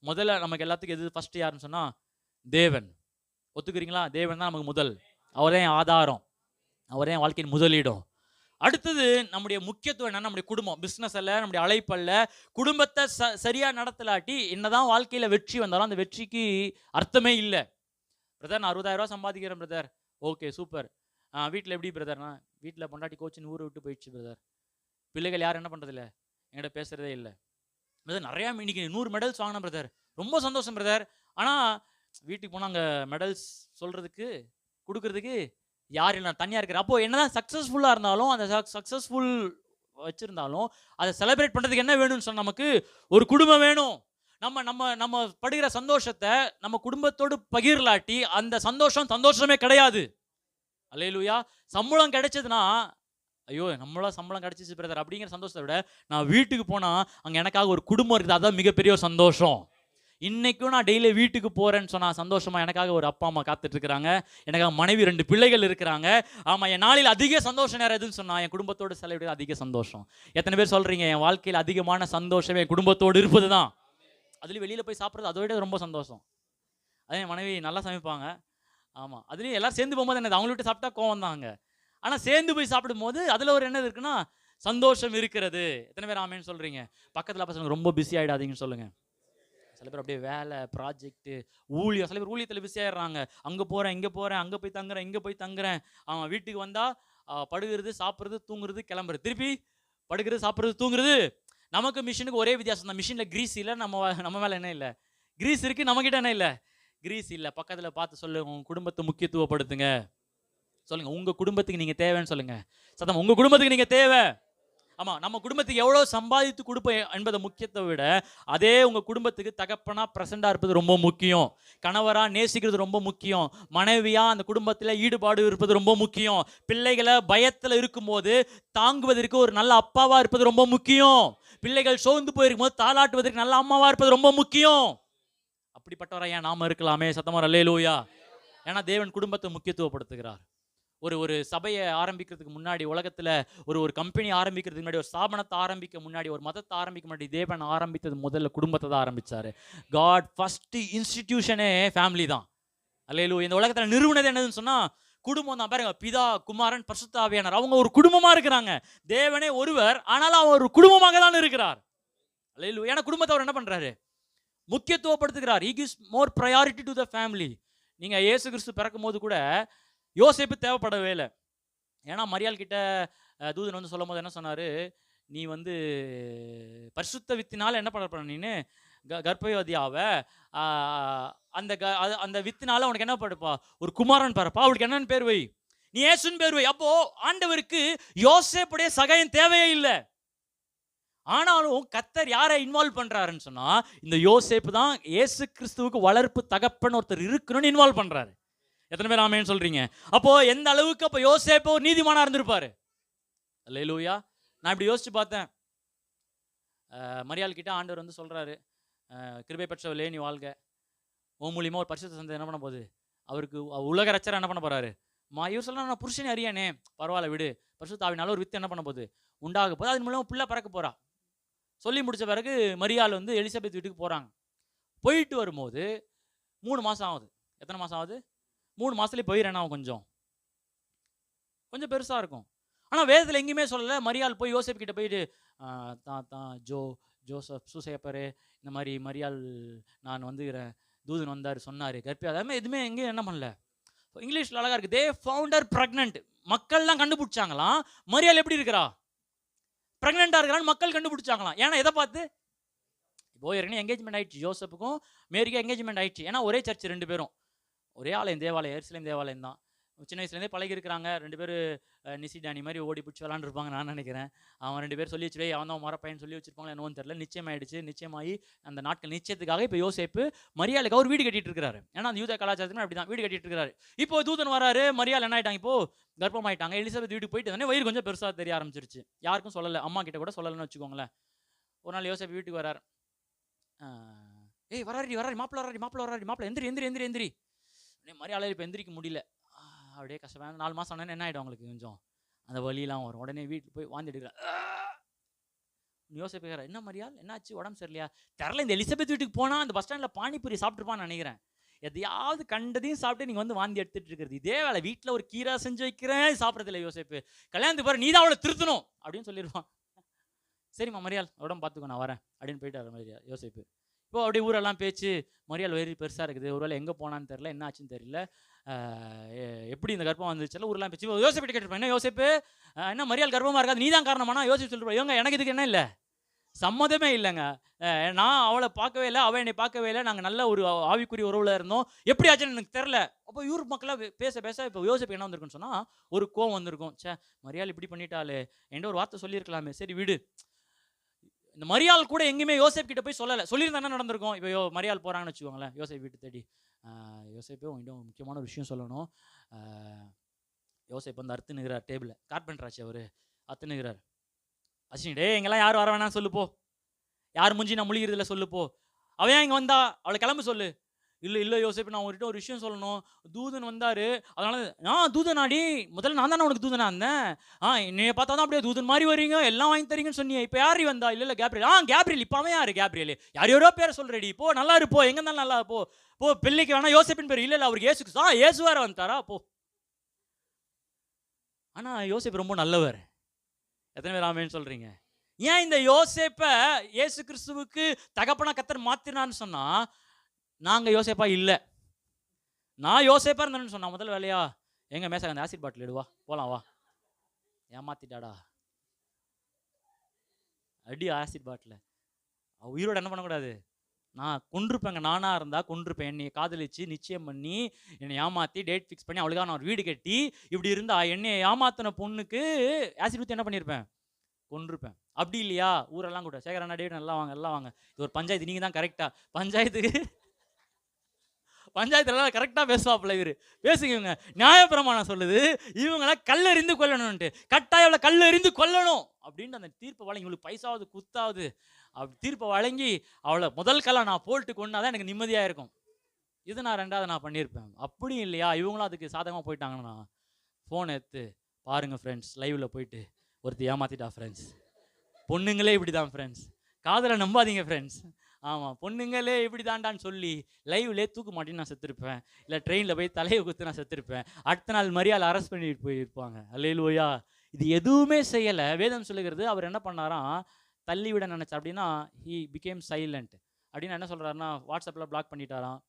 முதல்ல நமக்கு எல்லாத்துக்கும் எது ஃபர்ஸ்ட் யாருன்னு சொன்னா தேவன். ஒத்துக்கிறீங்களா? தேவன் தான் நமக்கு முதல். அவரே ஆதாரம், அவரே வாழ்க்கையின் முதலீடும். அடுத்தது நம்முடைய முக்கியத்துவம் என்னன்னா நம்முடைய குடும்பம். பிஸ்னஸ் அல்ல, நம்முடைய அழைப்பல்ல. குடும்பத்தை சரியா நடத்தலாட்டி என்னதான் வாழ்க்கையில வெற்றி வந்தாலும் அந்த வெற்றிக்கு அர்த்தமே இல்லை. பிரதர், நான் 60,000 ரூபா சம்பாதிக்கிறேன் பிரதர். Okay, super. வீட்டில் எப்படி பிரதர்னா? வீட்டில் பொண்டாட்டி கோச்சின்னு ஊரை விட்டு போயிடுச்சு பிரதர். பிள்ளைகள் யாரும் என்ன பண்ணுறதில்ல, என்கிட்ட பேசுகிறதே இல்லை பிரதர். நிறையா இன்னைக்கு 100 மெடல்ஸ் வாங்கினேன் பிரதர். ரொம்ப சந்தோஷம் பிரதர். ஆனால் வீட்டுக்கு போனால் அங்கே மெடல்ஸ் சொல்கிறதுக்கு கொடுக்கறதுக்கு யார் இல்லை, தனியாக இருக்கிற. அப்போது என்னதான் சக்ஸஸ்ஃபுல்லாக இருந்தாலும், அந்த சக்ஸஸ்ஃபுல் வச்சுருந்தாலும் அதை செலிப்ரேட் பண்ணுறதுக்கு என்ன வேணும்னு சொன்னால் நமக்கு ஒரு குடும்பம் வேணும். நம்ம நம்ம நம்ம படுகிற சந்தோஷத்தை நம்ம குடும்பத்தோடு பகிரலாட்டி அந்த சந்தோஷமே கிடையாது. அல்லேலூயா. சம்பளம் கிடைச்சதுன்னா, ஐயோ நம்மளா சம்பளம் கிடைச்சிச்சு பிரதர் அப்படிங்கிற சந்தோஷத்தை விட, நான் வீட்டுக்கு போனால் அங்கே எனக்காக ஒரு குடும்பம் இருக்குது, அதான் மிகப்பெரிய ஒரு சந்தோஷம். இன்றைக்கும் நான் டெய்லி வீட்டுக்கு போகிறேன்னு சொன்னால் சந்தோஷமாக எனக்காக ஒரு அப்பா அம்மா காத்துட்ருக்குறாங்க, எனக்காக மனைவி 2 பிள்ளைகள் இருக்கிறாங்க. ஆமாம், என் நாளில் அதிக சந்தோஷம் நேரம் எதுன்னு சொன்னால் என் குடும்பத்தோடு செலவிட அதிக சந்தோஷம். எத்தனை பேர் சொல்கிறீங்க, என் வாழ்க்கையில் அதிகமான சந்தோஷமே என் குடும்பத்தோடு இருப்பது தான். அதுலேயும் வெளியில் போய் சாப்பிட்றது அதை விட ரொம்ப சந்தோஷம். அதே என் மனைவி நல்லா சமைப்பாங்க. ஆமாம், அதுலேயும் எல்லோரும் சேர்ந்து போகும்போது என்னது, அவங்கள்ட்ட சாப்பிட்டா கோவம் தாங்க. ஆனால் சேர்ந்து போய் சாப்பிடும் போது அதில் ஒரு என்னது இருக்குன்னா சந்தோஷம் இருக்கிறது. எத்தனை பேர் ஆமேன்னு சொல்கிறீங்க? பக்கத்தில் பசங்க ரொம்ப பிஸி ஆகிடாதீங்கன்னு சொல்லுங்கள். சில பேர் அப்படியே வேலை, ப்ராஜெக்ட்டு, ஊழியம், சில பேர் ஊழியத்தில் பிஸி ஆகிடுறாங்க. அங்கே போகிறேன், இங்கே போகிறேன், அங்கே போய் தங்குறேன், இங்கே போய் தங்குறேன். அவன் வீட்டுக்கு வந்தால் படுகிறது, சாப்பிட்றது, தூங்குறது, கிளம்புறது, திருப்பி படுக்கிறது, சாப்பிட்றது, தூங்குறது. நமக்கு மிஷினுக்கு ஒரே வித்தியாசம் தான். மிஷினில் கிரீஸ் இல்லை, நம்ம மேலே என்ன இல்லை, கிரீஸ் இருக்குது, நம்மக்கிட்ட என்ன இல்லை, கிரீஸ் இல்லை. பக்கத்தில் பார்த்து சொல்லுங்க, உங்கள் குடும்பத்தை முக்கியத்துவப்படுத்துங்க. சொல்லுங்க, உங்க குடும்பத்துக்கு நீங்க தேவைன்னு சொல்லுங்க. சத்தம், உங்க குடும்பத்துக்கு நீங்க தேவை. ஆமா, நம்ம குடும்பத்துக்கு எவ்வளவு சம்பாதித்து கொடுப்போம் என்பதை முக்கியத்தை விட, அதே உங்க குடும்பத்துக்கு தகப்பனா பிரசண்டா இருப்பது ரொம்ப முக்கியம். கணவரா நேசிக்கிறது ரொம்ப முக்கியம். மனைவியா அந்த குடும்பத்தில் ஈடுபாடு இருப்பது ரொம்ப முக்கியம். பிள்ளைகளை பயத்தில் இருக்கும்போது தாங்குவதற்கு ஒரு நல்ல அப்பாவா இருப்பது ரொம்ப முக்கியம். பிள்ளைகள் சோர்ந்து போயிருக்கும் போது தாளாட்டுவதற்கு நல்ல அம்மாவா இருப்பது ரொம்ப முக்கியம். அப்படிப்பட்டவரையா நாம இருக்கலாமே. சத்தமா அல்லேலூயா. ஏன்னா தேவன் குடும்பத்தை முக்கியத்துவப்படுத்துகிறார். ஒரு சபையை ஆரம்பிக்கிறதுக்கு முன்னாடி, உலகத்தில் ஒரு கம்பெனி ஆரம்பிக்கிறதுக்கு முன்னாடி, ஒரு ஸ்தாபனத்தை ஆரம்பிக்க முன்னாடி, ஒரு மதத்தை ஆரம்பிக்க முன்னாடி, தேவன் ஆரம்பித்தது முதல்ல குடும்பத்தை தான் ஆரம்பித்தார். காட் ஃபர்ஸ்ட் இன்ஸ்டிடியூஷனே ஃபேமிலி தான். அல்லேலூயா. இந்த உலகத்தில் நிறுவனது என்னதுன்னு சொன்னால் குடும்பம் தான். பாருங்க, பிதா, குமாரன், பரிசுத்த ஆவியானவர், அவங்க ஒரு குடும்பமாக இருக்கிறாங்க. தேவனே ஒருவர், ஆனாலும் அவர் ஒரு குடும்பமாக தான் இருக்கிறார். அல்லேலூயா. ஏன்னா குடும்பத்தை அவர் என்ன பண்ணுறாரு, முக்கியத்துவப்படுத்துகிறார். He gives more priority to the family. நீங்கள் இயேசு கிறிஸ்து பிறக்கும் போது கூட யோசேப்பு தேவைப்படவே இல்லை. ஏன்னா மரியாள் கிட்ட தூதன் வந்து சொல்லும் போது என்ன சொன்னார், நீ வந்து பரிசுத்த வித்தினால என்ன பண்ண நீனு கர்ப்பவதியாவ, அந்த வித்தினால உனக்கு என்ன படுப்பா, ஒரு குமாரன் பிறப்பா, அவளுக்கு என்னன்னு பேர் வை, நீ இயேசுன்னு பேர் வை. அப்போ ஆண்டவருக்கு யோசேப்புடைய சகாயம் தேவையே இல்லை. ஆனாலும் கர்த்தர் யாரை இன்வால்வ் பண்றாருன்னு சொன்னா, இந்த யோசேப்பு தான் இயேசு கிறிஸ்துவுக்கு வளர்ப்பு தகப்பன் ஒருத்தர் இருக்கணும்னு இன்வால்வ் பண்றாரு. எத்தனை பேர் ஆமேன்னு சொல்றீங்க? அப்போ எந்த அளவுக்கு அப்போ யோசேப்பு ஒரு நீதிமானா இருந்திருப்பாரு. அல்லேலூயா. நான் இப்படி யோசிச்சு பார்த்தேன். மரியாள் கிட்ட ஆண்டவர் வந்து சொல்றாரு, கிருபை பெற்றவளே நீ வாழ்க, உன் மூலியமா ஒரு பரிசுத்த சந்ததி என்ன பண்ண போகுது, அவருக்கு உலக ரட்சகர் என்ன பண்ண போறாரு. இவர் சொல்ற, நான் புருஷனை அறியானே, பரவாயில்ல விடு, பரிசுத்த ஆவியினால ஒரு வித்து என்ன பண்ண போகுது, உண்டாக போகுது, அதன் மூலமா பிள்ளை பறக்க போறா. சொல்லி முடிச்ச பிறகு மரியாள் வந்து எலிசபெத் வீட்டுக்கு போறாங்க. போயிட்டு வரும்போது 3 மாசம் ஆகுது. எத்தனை மாசம் ஆகுது? 3 மாசத்துலேயே போயிடறேன்னா கொஞ்சம் பெருசாக இருக்கும். ஆனால் வேதத்தில் எங்கேயுமே சொல்லலை. மரியாள் போய் யோசேப்பு கிட்ட போயிட்டு, தான் ஜோசப் சூசையப்பரு, இந்த மாதிரி மரியாள் நான் வந்து தூதன் வந்தார் சொன்னார் கர்ப்பி, அதே எதுவுமே எங்கேயும் என்ன பண்ணல. இங்கிலீஷில் அழகாக இருக்குது, தே ஃபவுண்டர் ப்ரெக்னென்ட். மக்கள்லாம் கண்டுபிடிச்சாங்களாம் மரியாள் எப்படி இருக்கிறா, ப்ரெக்னெண்ட்டாக இருக்கிறான்னு மக்கள் கண்டுபிடிச்சாங்களாம். ஏன்னா எதை பார்த்து, இப்போ ஏற்கனவே என்கேஜ்மெண்ட் ஆயிடுச்சு, ஜோசப்புக்கும் மேரிக்கும் என்கேஜ்மெண்ட் ஆயிடுச்சு. ஏன்னா ஒரே சர்ச் 2 பேரும், ஒரே ஆலயம் தேவாலயம், எருசலேம் தேவாலயம் தான். சின்ன வயசுலேருந்தே பழகி இருக்கிறாங்க. 2 பேரும் நிசி டானி மாதிரி ஓடி பிடிச்சி விளாண்டுருப்பாங்க நான் நினைக்கிறேன். அவன் 2 பேர் சொல்லி வச்சு அவன் தான் மரப்பையன் சொல்லி வச்சிருப்பாங்களா என்னன்னு தெரியல. நிச்சயமாயிடுச்சு. நிச்சயமாகி அந்த நாட்கள் நிச்சயத்துக்காக இப்போ யோசேப்பு மரியாளுக்கு அவர் வீடு கட்டிட்டு இருக்காரு. ஏன்னா அந்த யூத கலாச்சாரத்துக்கு அப்படி தான் வீடு கட்டிட்டு இருக்காரு. இப்போ தூதன் வராரு, மரியாள் என்ன ஆயிட்டாங்க, இப்போ கர்ப்பமாயிட்டாங்க. எலிசபெத் வீட்டுக்கு போயிட்டு தானே வயிறு கொஞ்சம் பெருசாக தெரிய ஆரம்பிச்சிருச்சு. யாருக்கும் சொல்லலை, அம்மா கிட்ட கூட சொல்லலைன்னு வச்சுக்கோங்களேன். ஒரு நாள் யோசேப்பு வீட்டுக்கு வராரு. ஏய் வராரி மாப்பிள்ள எந்திரி. மரியாதை இப்போ எந்திரிக்க முடியல, அப்படியே கஷ்டமாக 4 மாதம் ஆனாலும் என்ன ஆகிடும் அவங்களுக்கு, கொஞ்சம் அந்த வலியெல்லாம் வரும். உடனே வீட்டில் போய் வாந்தி எடுக்கிறார். யோசிப்பேன், என்ன மரியாள் என்னாச்சு, உடம்பு சரியில்லையா தெரில. இந்த எலிசபெத் வீட்டுக்கு போனால் அந்த பஸ் ஸ்டாண்டில் பானிபூரி சாப்பிட்ருப்பான்னு நினைக்கிறேன். எதையாவது கண்டதையும் சாப்பிட்டு நீங்கள் வந்து வாந்தி எடுத்துட்டு இருக்கிறது இதே வேலை. வீட்டில் ஒரு கீரை செஞ்சு வைக்கிறேன், சாப்பிட்றதில்ல யோசிப்பு. கல்யாணத்துக்கு பாரு நீ தான் அவளை திருத்தணும் அப்படின்னு சொல்லிடுவான். சரிம்மா மரியாள் உடம்பு பார்த்துக்கோ நான் வரேன் அப்படின்னு போயிட்டு மரியாள் யோசிப்பு. இப்போ அப்படியே ஊரெல்லாம் பேச்சு, மரியாள் வயிறு பெருசாக இருக்குது, ஒருவேளை எங்கே போனான்னு தெரியல, என்ன ஆச்சுன்னு தெரியல, எப்படி இந்த கர்ப்பம் வந்துச்சுல ஊரெல்லாம் பேச்சு. யோசிப்பு கேட்டிருப்பேன், என்ன யோசிப்பு என்ன மரியாள் கர்ப்பமாக இருக்காது நீ தான் காரணமானா யோசிப்பு சொல்லிருப்பேன். இவங்க எனக்கு இதுக்கு என்ன இல்லை, சம்மதமே இல்லைங்க. நான் அவளை பார்க்கவே இல்லை, அவள் என்னை பார்க்கவே இல்லை, நாங்கள் நல்ல ஒரு ஆவிக்குரிய உறவில் இருந்தோம், எப்படி ஆச்சுன்னு எனக்கு தெரில. அப்போ ஊர் மக்களாக பேச இப்போ யோசிப்பு என்ன வந்திருக்குன்னு சொன்னால் ஒரு கோவம் வந்திருக்கும். சே மரியாள் இப்படி பண்ணிட்டாலே, என்கிட்ட ஒரு வார்த்தை சொல்லியிருக்கலாமே, சரி விடு. இந்த மரியாள் கூட எங்கேயுமே யோசேப் கிட்ட போய் சொல்லலை, சொல்லியிருந்தா என்ன நடந்திருக்கும். இப்போ மரியாள் போகிறாங்கன்னு வச்சுக்கோங்களேன் யோசேப் வீட்டு தேடி. யோசேப்பே உங்கள்கிட்ட முக்கியமான ஒரு விஷயம் சொல்லணும். யோசேப் வந்து அறுத்துனுகிறார் டேபிளில், கார்பெண்டராச்சு அவர் அறுத்துனுகிறார். அஸ்வினி டே எங்கெல்லாம் யாரும் வர வேணாம் சொல்லுப்போ, யார் முஞ்சி நான் முழிகிறதில்ல சொல்லுப்போ, அவன் என்னங்க வந்தா அவளை கிளம்பு சொல்லு. இல்லை யோசேப்பு நான் உங்கள்கிட்ட ஒரு விஷயம் சொல்லணும், தூதன் வந்தார், அதனால தூதனாடி முதல்ல நான் தானே உனக்கு தூதனா இருந்தேன், என்னைய பார்த்தா தான் அப்படியே தூதன் மாதிரி வரீங்க எல்லாம் வாங்கி தரீங்கன்னு சொன்னீங்க, இப்போ யார் வந்தா, இல்லை கேப்ரியல். கேப்ரியல் இப்போ அவன் யார் கேப்ரியல், யாரையோரோ பேரை சொல்கிறடி, போ நல்லா இருப்போ, எங்கே இருந்தாலும் நல்லா போ பிள்ளைக்கு வேணா யோசேப்பின் பேர், இல்லை அவருக்கு ஏசு ஏசு வேற வந்துட்டாரா போ. ஆனால் யோசேப்பு ரொம்ப நல்லவர். எத்தனை பேர் ஆமேன்னு சொல்கிறீங்க? ஏன் இந்த யோசேப்பை இயேசு கிறிஸ்துவுக்கு தகப்பனா கர்த்தர் மாற்றினான்னு சொன்னால், நாங்கள் யோசேப்பா இல்லை, நான் யோசேப்பா இருந்தேன்னு சொன்னா முதல் வேலையா எங்கள் மேச அந்த ஆசிட் பாட்டில் எடுவா போகலாம் வா, ஏமாத்திட்டாடா அடி ஆசிட் பாட்டில். உயிரோட என்ன பண்ணக்கூடாது, நான் கொண்டிருப்பேங்க, நானாக இருந்தால் கொண்டிருப்பேன். என்னை காதலிச்சு நிச்சயம் பண்ணி என்னை ஏமாற்றி டேட் ஃபிக்ஸ் பண்ணி அவளுக்காக நான் ஒரு வீடு கட்டி இப்படி இருந்தா என்னை ஏமாத்தின பொண்ணுக்கு ஆசிட் ஊற்றி என்ன பண்ணியிருப்பேன், கொண்டிருப்பேன். அப்படி இல்லையா ஊரெல்லாம் கூட சேகரண்ணா டேட் நல்லா வாங்க எல்லாம் வாங்க, இது ஒரு பஞ்சாயத்து, நீங்கள் தான் கரெக்டாக பஞ்சாயத்துலாம் கரெக்டாக பேசுவாப்புல இவர், பேசுங்க. நியாயப்பிரமாணம் சொல்லுது இவங்களை கல்லெறிந்து கொல்லணும்ன்ட்டு, கட்டாயம் அவளை கல்லெறிந்து கொல்லணும் அப்படின்ட்டு அந்த தீர்ப்பை வழங்கி, இவளுக்கு பைசாவது குத்தாவது அப்படி தீர்ப்பை வழங்கி அவளை முதல் கல்லை நான் போட்டு கொண்டாதான் எனக்கு நிம்மதியாக இருக்கும். இது நான் 2வது நான் பண்ணியிருப்பேன். அப்படியும் இல்லையா இவங்களும் அதுக்கு சாதகமாக போயிட்டாங்கன்னா ஃபோன் எடுத்து பாருங்கள் ஃப்ரெண்ட்ஸ், லைவில் போயிட்டு ஒருத்தர் ஏமாத்திட்டா ஃப்ரெண்ட்ஸ், பொண்ணுங்களே இப்படி தான் ஃப்ரெண்ட்ஸ், காதலை நம்பாதீங்க ஃப்ரெண்ட்ஸ், ஆமாம் பொண்ணுங்களே இப்படி தாண்டான்னு சொல்லி லைவ்லேயே தூக்க மாட்டேன்னு நான் செத்துருப்பேன், இல்லை ட்ரெயினில் போய் தலையை குத்து நான் செத்துருப்பேன். அடுத்த நாள் மரியாதை அரெஸ்ட் பண்ணிட்டு போயிருப்பாங்க. அல்லேலூயா. இது எதுவுமே செய்யலை. வேதம் சொல்லுகிறது அவர் என்ன பண்ணாராம், தள்ளி விட நினச்சா அப்படின்னா ஹி பிகேம் சைலண்ட் அப்படின்னு என்ன சொல்கிறாருன்னா, வாட்ஸ்அப்பில் பிளாக் பண்ணிட்டாராம்,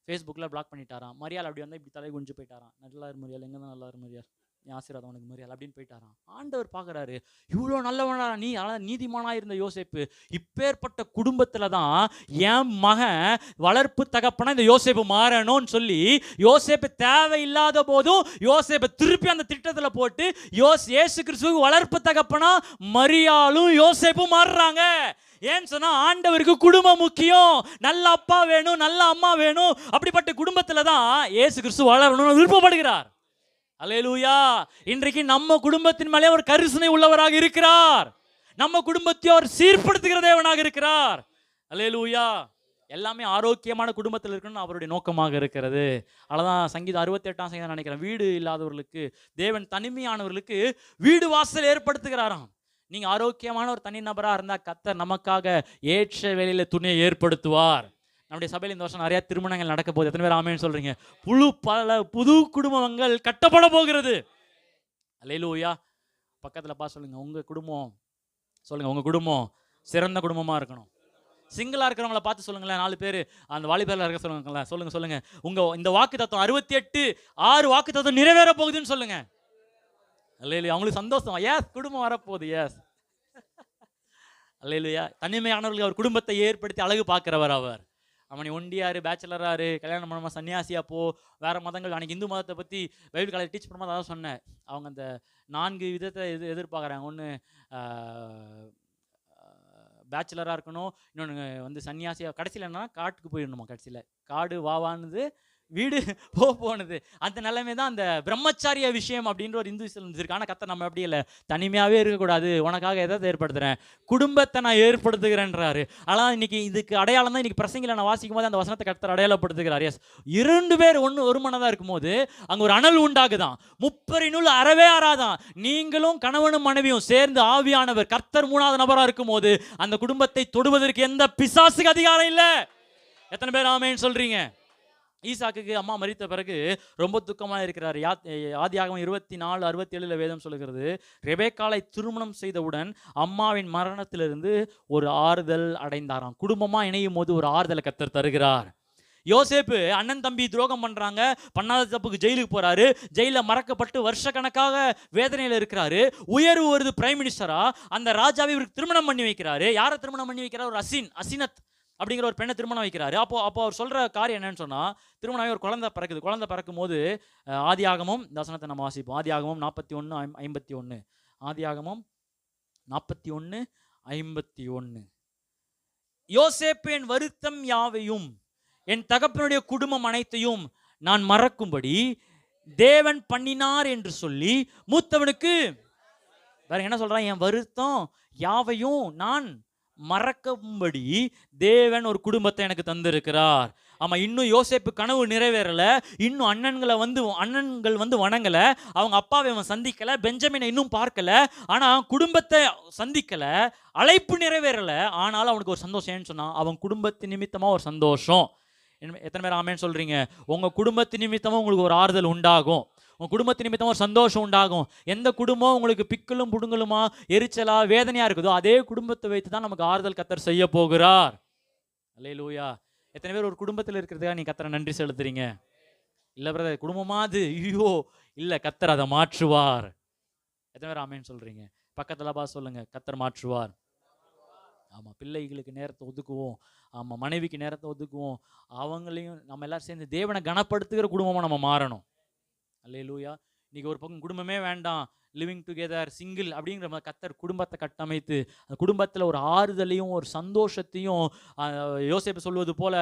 ஃபேஸ்புக்கில் பிளாக் பண்ணிட்டாராம். மரியாதை அப்படி வந்தால் இப்படி தலை குஞ்சு போயிட்டாராம். நல்லா இரு மரியாதை, எங்கே தான் நல்லா இரு மரியாதை, ஆசீர்வாதம் உனக்கு மரியாதை அப்படின்னு போயிட்டாராம். ஆண்டவர் பார்க்குறாரு, இவ்வளோ நல்லவனா நீ, ஆனால் நீதிமானாக இருந்த யோசேப்பு, இப்பேற்பட்ட குடும்பத்தில் தான் என் மகன் வளர்ப்பு தகப்பனா இந்த யோசேப்பு மாறணும்னு சொல்லி யோசேப்பு தேவையில்லாத போதும் யோசேப்பை திருப்பி அந்த திட்டத்தில் போட்டு இயேசு கிறிஸ்துவுக்கு வளர்ப்பு தகப்பனா மரியாளும் யோசேப்பும் மாறுறாங்க. ஏன்னு சொன்னா ஆண்டவருக்கு குடும்பம் முக்கியம், நல்ல அப்பா வேணும், நல்ல அம்மா வேணும். அப்படிப்பட்ட குடும்பத்தில் தான் இயேசு கிறிஸ்து வளரணும்னு விருப்பப்படுகிறார். அல்லேலூயா. இன்றைக்கு நம்ம குடும்பத்தின் மேலே ஒரு கரிசனை உள்ளவராக இருக்கிறார். நம்ம குடும்பத்தை அவர் சீர்படுத்துகிற தேவனாக இருக்கிறார். அல்லேலூயா. எல்லாமே ஆரோக்கியமான குடும்பத்தில் இருக்கணும்னு அவருடைய நோக்கமாக இருக்கிறது. அதனாலதான் சங்கீதம் 68ஆம் சங்கீதம் நினைக்கிறேன், வீடு இல்லாதவர்களுக்கு தேவன் தனிமையானவர்களுக்கு வீடு வாசல் ஏற்படுத்துகிறாராம். நீங்க ஆரோக்கியமான ஒரு தனி நபராக இருந்தால் கர்த்தர் நமக்காக ஏற்ற வேலையில துணையை ஏற்படுத்துவார். நம்முடைய சபையில் இந்த வருஷம் நிறைய திருமணங்கள் நடக்க போகுது. எத்தனை பேர் ஆமேன்னு சொல்றீங்க? புது குடும்பங்கள் கட்டப்பட போகிறது. அல்லேலூயா. பக்கத்தில் சொல்லுங்க, உங்க குடும்பம் சொல்லுங்க, உங்க குடும்பம் சிறந்த குடும்பமா இருக்கணும். சிங்கிளா இருக்கிறவங்கள பார்த்து சொல்லுங்களேன், 4 பேர் அந்த வாலிபர்ல இருக்க சொல்லுங்களேன், சொல்லுங்க உங்க இந்த வாக்கு தத்துவம் 68 வாக்கு தத்துவம் நிறைவேற போகுதுன்னு சொல்லுங்க. அல்லேலூயா. அவங்களுக்கு சந்தோஷம், எஸ் குடும்பம் வரப்போகுது, எஸ். அல்லேலூயா. தனிமையானவர்களுக்கு அவர் குடும்பத்தை ஏற்படுத்தி அழகு பார்க்கிறவர் அவர். அவனை ஒண்டியாரு, பேச்சுலராரு, கல்யாணம் பண்ணாம சன்னியாசியா போ, வேற மதங்கள். அன்னைக்கு இந்து மதத்தை பற்றி பைபிள் காலேஜ் டீச் பண்ணும்போது அதான் சொன்னேன். அவங்க அந்த 4 விதத்தை எதிர்பார்க்குறாங்க. ஒன்று பேச்சுலராக இருக்கணும், இன்னொன்று வந்து சன்னியாசியாக, கடைசியில் என்னன்னா காட்டுக்கு போயிடணுமா, கடைசியில் காடு வாவானது வீடு போனது. அந்த நிலைமை தான் அந்த பிரம்மச்சாரிய விஷயம் அப்படின்ற ஒரு இந்துஸ்ல இருக்கு. ஆனால் கர்த்தர் நம்ம அப்படி இல்லை, தனிமையாகவே இருக்கக்கூடாது, உனக்காக எதை ஏற்படுத்துகிறேன், குடும்பத்தை நான் ஏற்படுத்துகிறேன்றாரு. ஆனால் இன்னைக்கு இதுக்கு அடையாளம் தான் இன்னைக்கு பிரசங்கில நான் வாசிக்கும் போது அந்த வசனத்தை கர்த்தர் அடையாளப்படுத்துகிறார். எஸ், 2 பேர் ஒரு மனதாக இருக்கும்போது அங்கே ஒரு அனல் உண்டாகுதான். முப்பரினுள் அறவே ஆறாதான். நீங்களும் கணவனும் மனைவியும் சேர்ந்து ஆவியானவர் கர்த்தர் 3வது நபராக இருக்கும்போது அந்த குடும்பத்தை தொடுவதற்கு எந்த பிசாசுக்கு அதிகாரம் இல்லை. எத்தனை பேர் ஆமேன்னு சொல்றீங்க? ஈசாக்குக்கு அம்மா மரித்த பிறகு ரொம்ப துக்கமாக இருக்கிறார். ஆதியாகமம் 24:67 வேதம் சொல்லுகிறது, ரெபேக்காளை திருமணம் செய்தவுடன் அம்மாவின் மரணத்திலிருந்து ஒரு ஆறுதல் அடைந்தாராம். குடும்பமா இணையும் போது ஒரு ஆறுதலை கர்த்தர் தருகிறார். யோசேப்பு அண்ணன் தம்பி துரோகம் பண்றாங்க, பண்ணாத தப்புக்கு ஜெயிலுக்கு போறாரு, ஜெயிலில் மறக்கப்பட்டு வருஷக்கணக்காக வேதனையில் இருக்கிறாரு. உயர்வு வருது பிரைம் மினிஸ்டரா, அந்த ராஜாவை இவருக்கு திருமணம் பண்ணி வைக்கிறாரு. யாரை திருமணம் பண்ணி வைக்கிறார்? ஒரு அசினத் அப்படிங்கிற ஒரு பெண்ணை திருமணம் வைக்கிறாரு. அப்போ அவர் சொல்ற காரியம் என்னன்னு சொன்னா, திருமணமாகி ஒரு குழந்தை பிறக்குது. குழந்தை பிறக்கும் போது ஆதியாகமம் தசனத்தை நம்ம வாசிப்போம். ஆதியாகமம் 41:51. ஆதியாகமம் 41:51. யோசேப்பு என் வருத்தம் யாவையும் என் தகப்பனுடைய குடும்பம் அனைத்தையும் நான் மறக்கும்படி தேவன் பண்ணினார் என்று சொல்லி மூத்தவனுக்கு வேற என்ன சொல்றான்? என் வருத்தம் யாவையும் நான் மறக்கும்படி தேவன் ஒரு குடும்பத்தை எனக்கு தந்திருக்கிறார். ஆமா, இன்னும் யோசேப்பு கனவு நிறைவேறல, இன்னும் அண்ணன்கள் வந்து வணங்கல, அவங்க அப்பாவை அவன் சந்திக்கல, பெஞ்சமினை இன்னும் பார்க்கல, ஆனா குடும்பத்தை சந்திக்கல, அழைப்பு நிறைவேறல. ஆனாலும் அவனுக்கு ஒரு சந்தோஷம். ஏன்னு சொன்னா அவன் குடும்பத்து நிமித்தமா ஒரு சந்தோஷம். எத்தனை பேர் ஆமேன்னு சொல்றீங்க? உங்க குடும்பத்து நிமித்தமா உங்களுக்கு ஒரு ஆறுதல் உண்டாகும், உங்க குடும்பத்து நிமித்தமா ஒரு சந்தோஷம் உண்டாகும். எந்த குடும்பம் உங்களுக்கு பிக்கலும் புடுங்கலுமா எரிச்சலா வேதனையா இருக்குதோ அதே குடும்பத்தை வைத்து தான் நமக்கு ஆறுதல் கர்த்தர் செய்ய போகிறார். அல்லேலூயா. எத்தனை பேர் ஒரு குடும்பத்தில் இருக்கிறதுக்காக நீ கர்த்தரை நன்றி செலுத்துறீங்க? இல்ல பிரதர், குடும்பமா அது, ஐயோ இல்ல, கர்த்தர் அதை மாற்றுவார். எத்தனை பேர் ஆமேன்னு சொல்றீங்க? பக்கத்துல பா சொல்லுங்க, கர்த்தர் மாற்றுவார். ஆமா, பிள்ளைகளுக்கு நேரத்தை ஒதுக்குவோம், ஆமா மனைவிக்கு நேரத்தை ஒதுக்குவோம், அவங்களையும் நம்ம எல்லாரும் சேர்ந்து தேவனை கனப்படுத்துகிற குடும்பமா நம்ம மாறணும். அல்லேலூயா. இன்னைக்கு ஒரு பக்கம் குடும்பமே வேண்டாம், லிவிங் டுகெதர், சிங்கிள் அப்படிங்கிற கர்த்தர் குடும்பத்தை கட்டமைத்து அந்த குடும்பத்தில் ஒரு ஆறுதலையும் ஒரு சந்தோஷத்தையும் யோசேப்பு சொல்வது போல,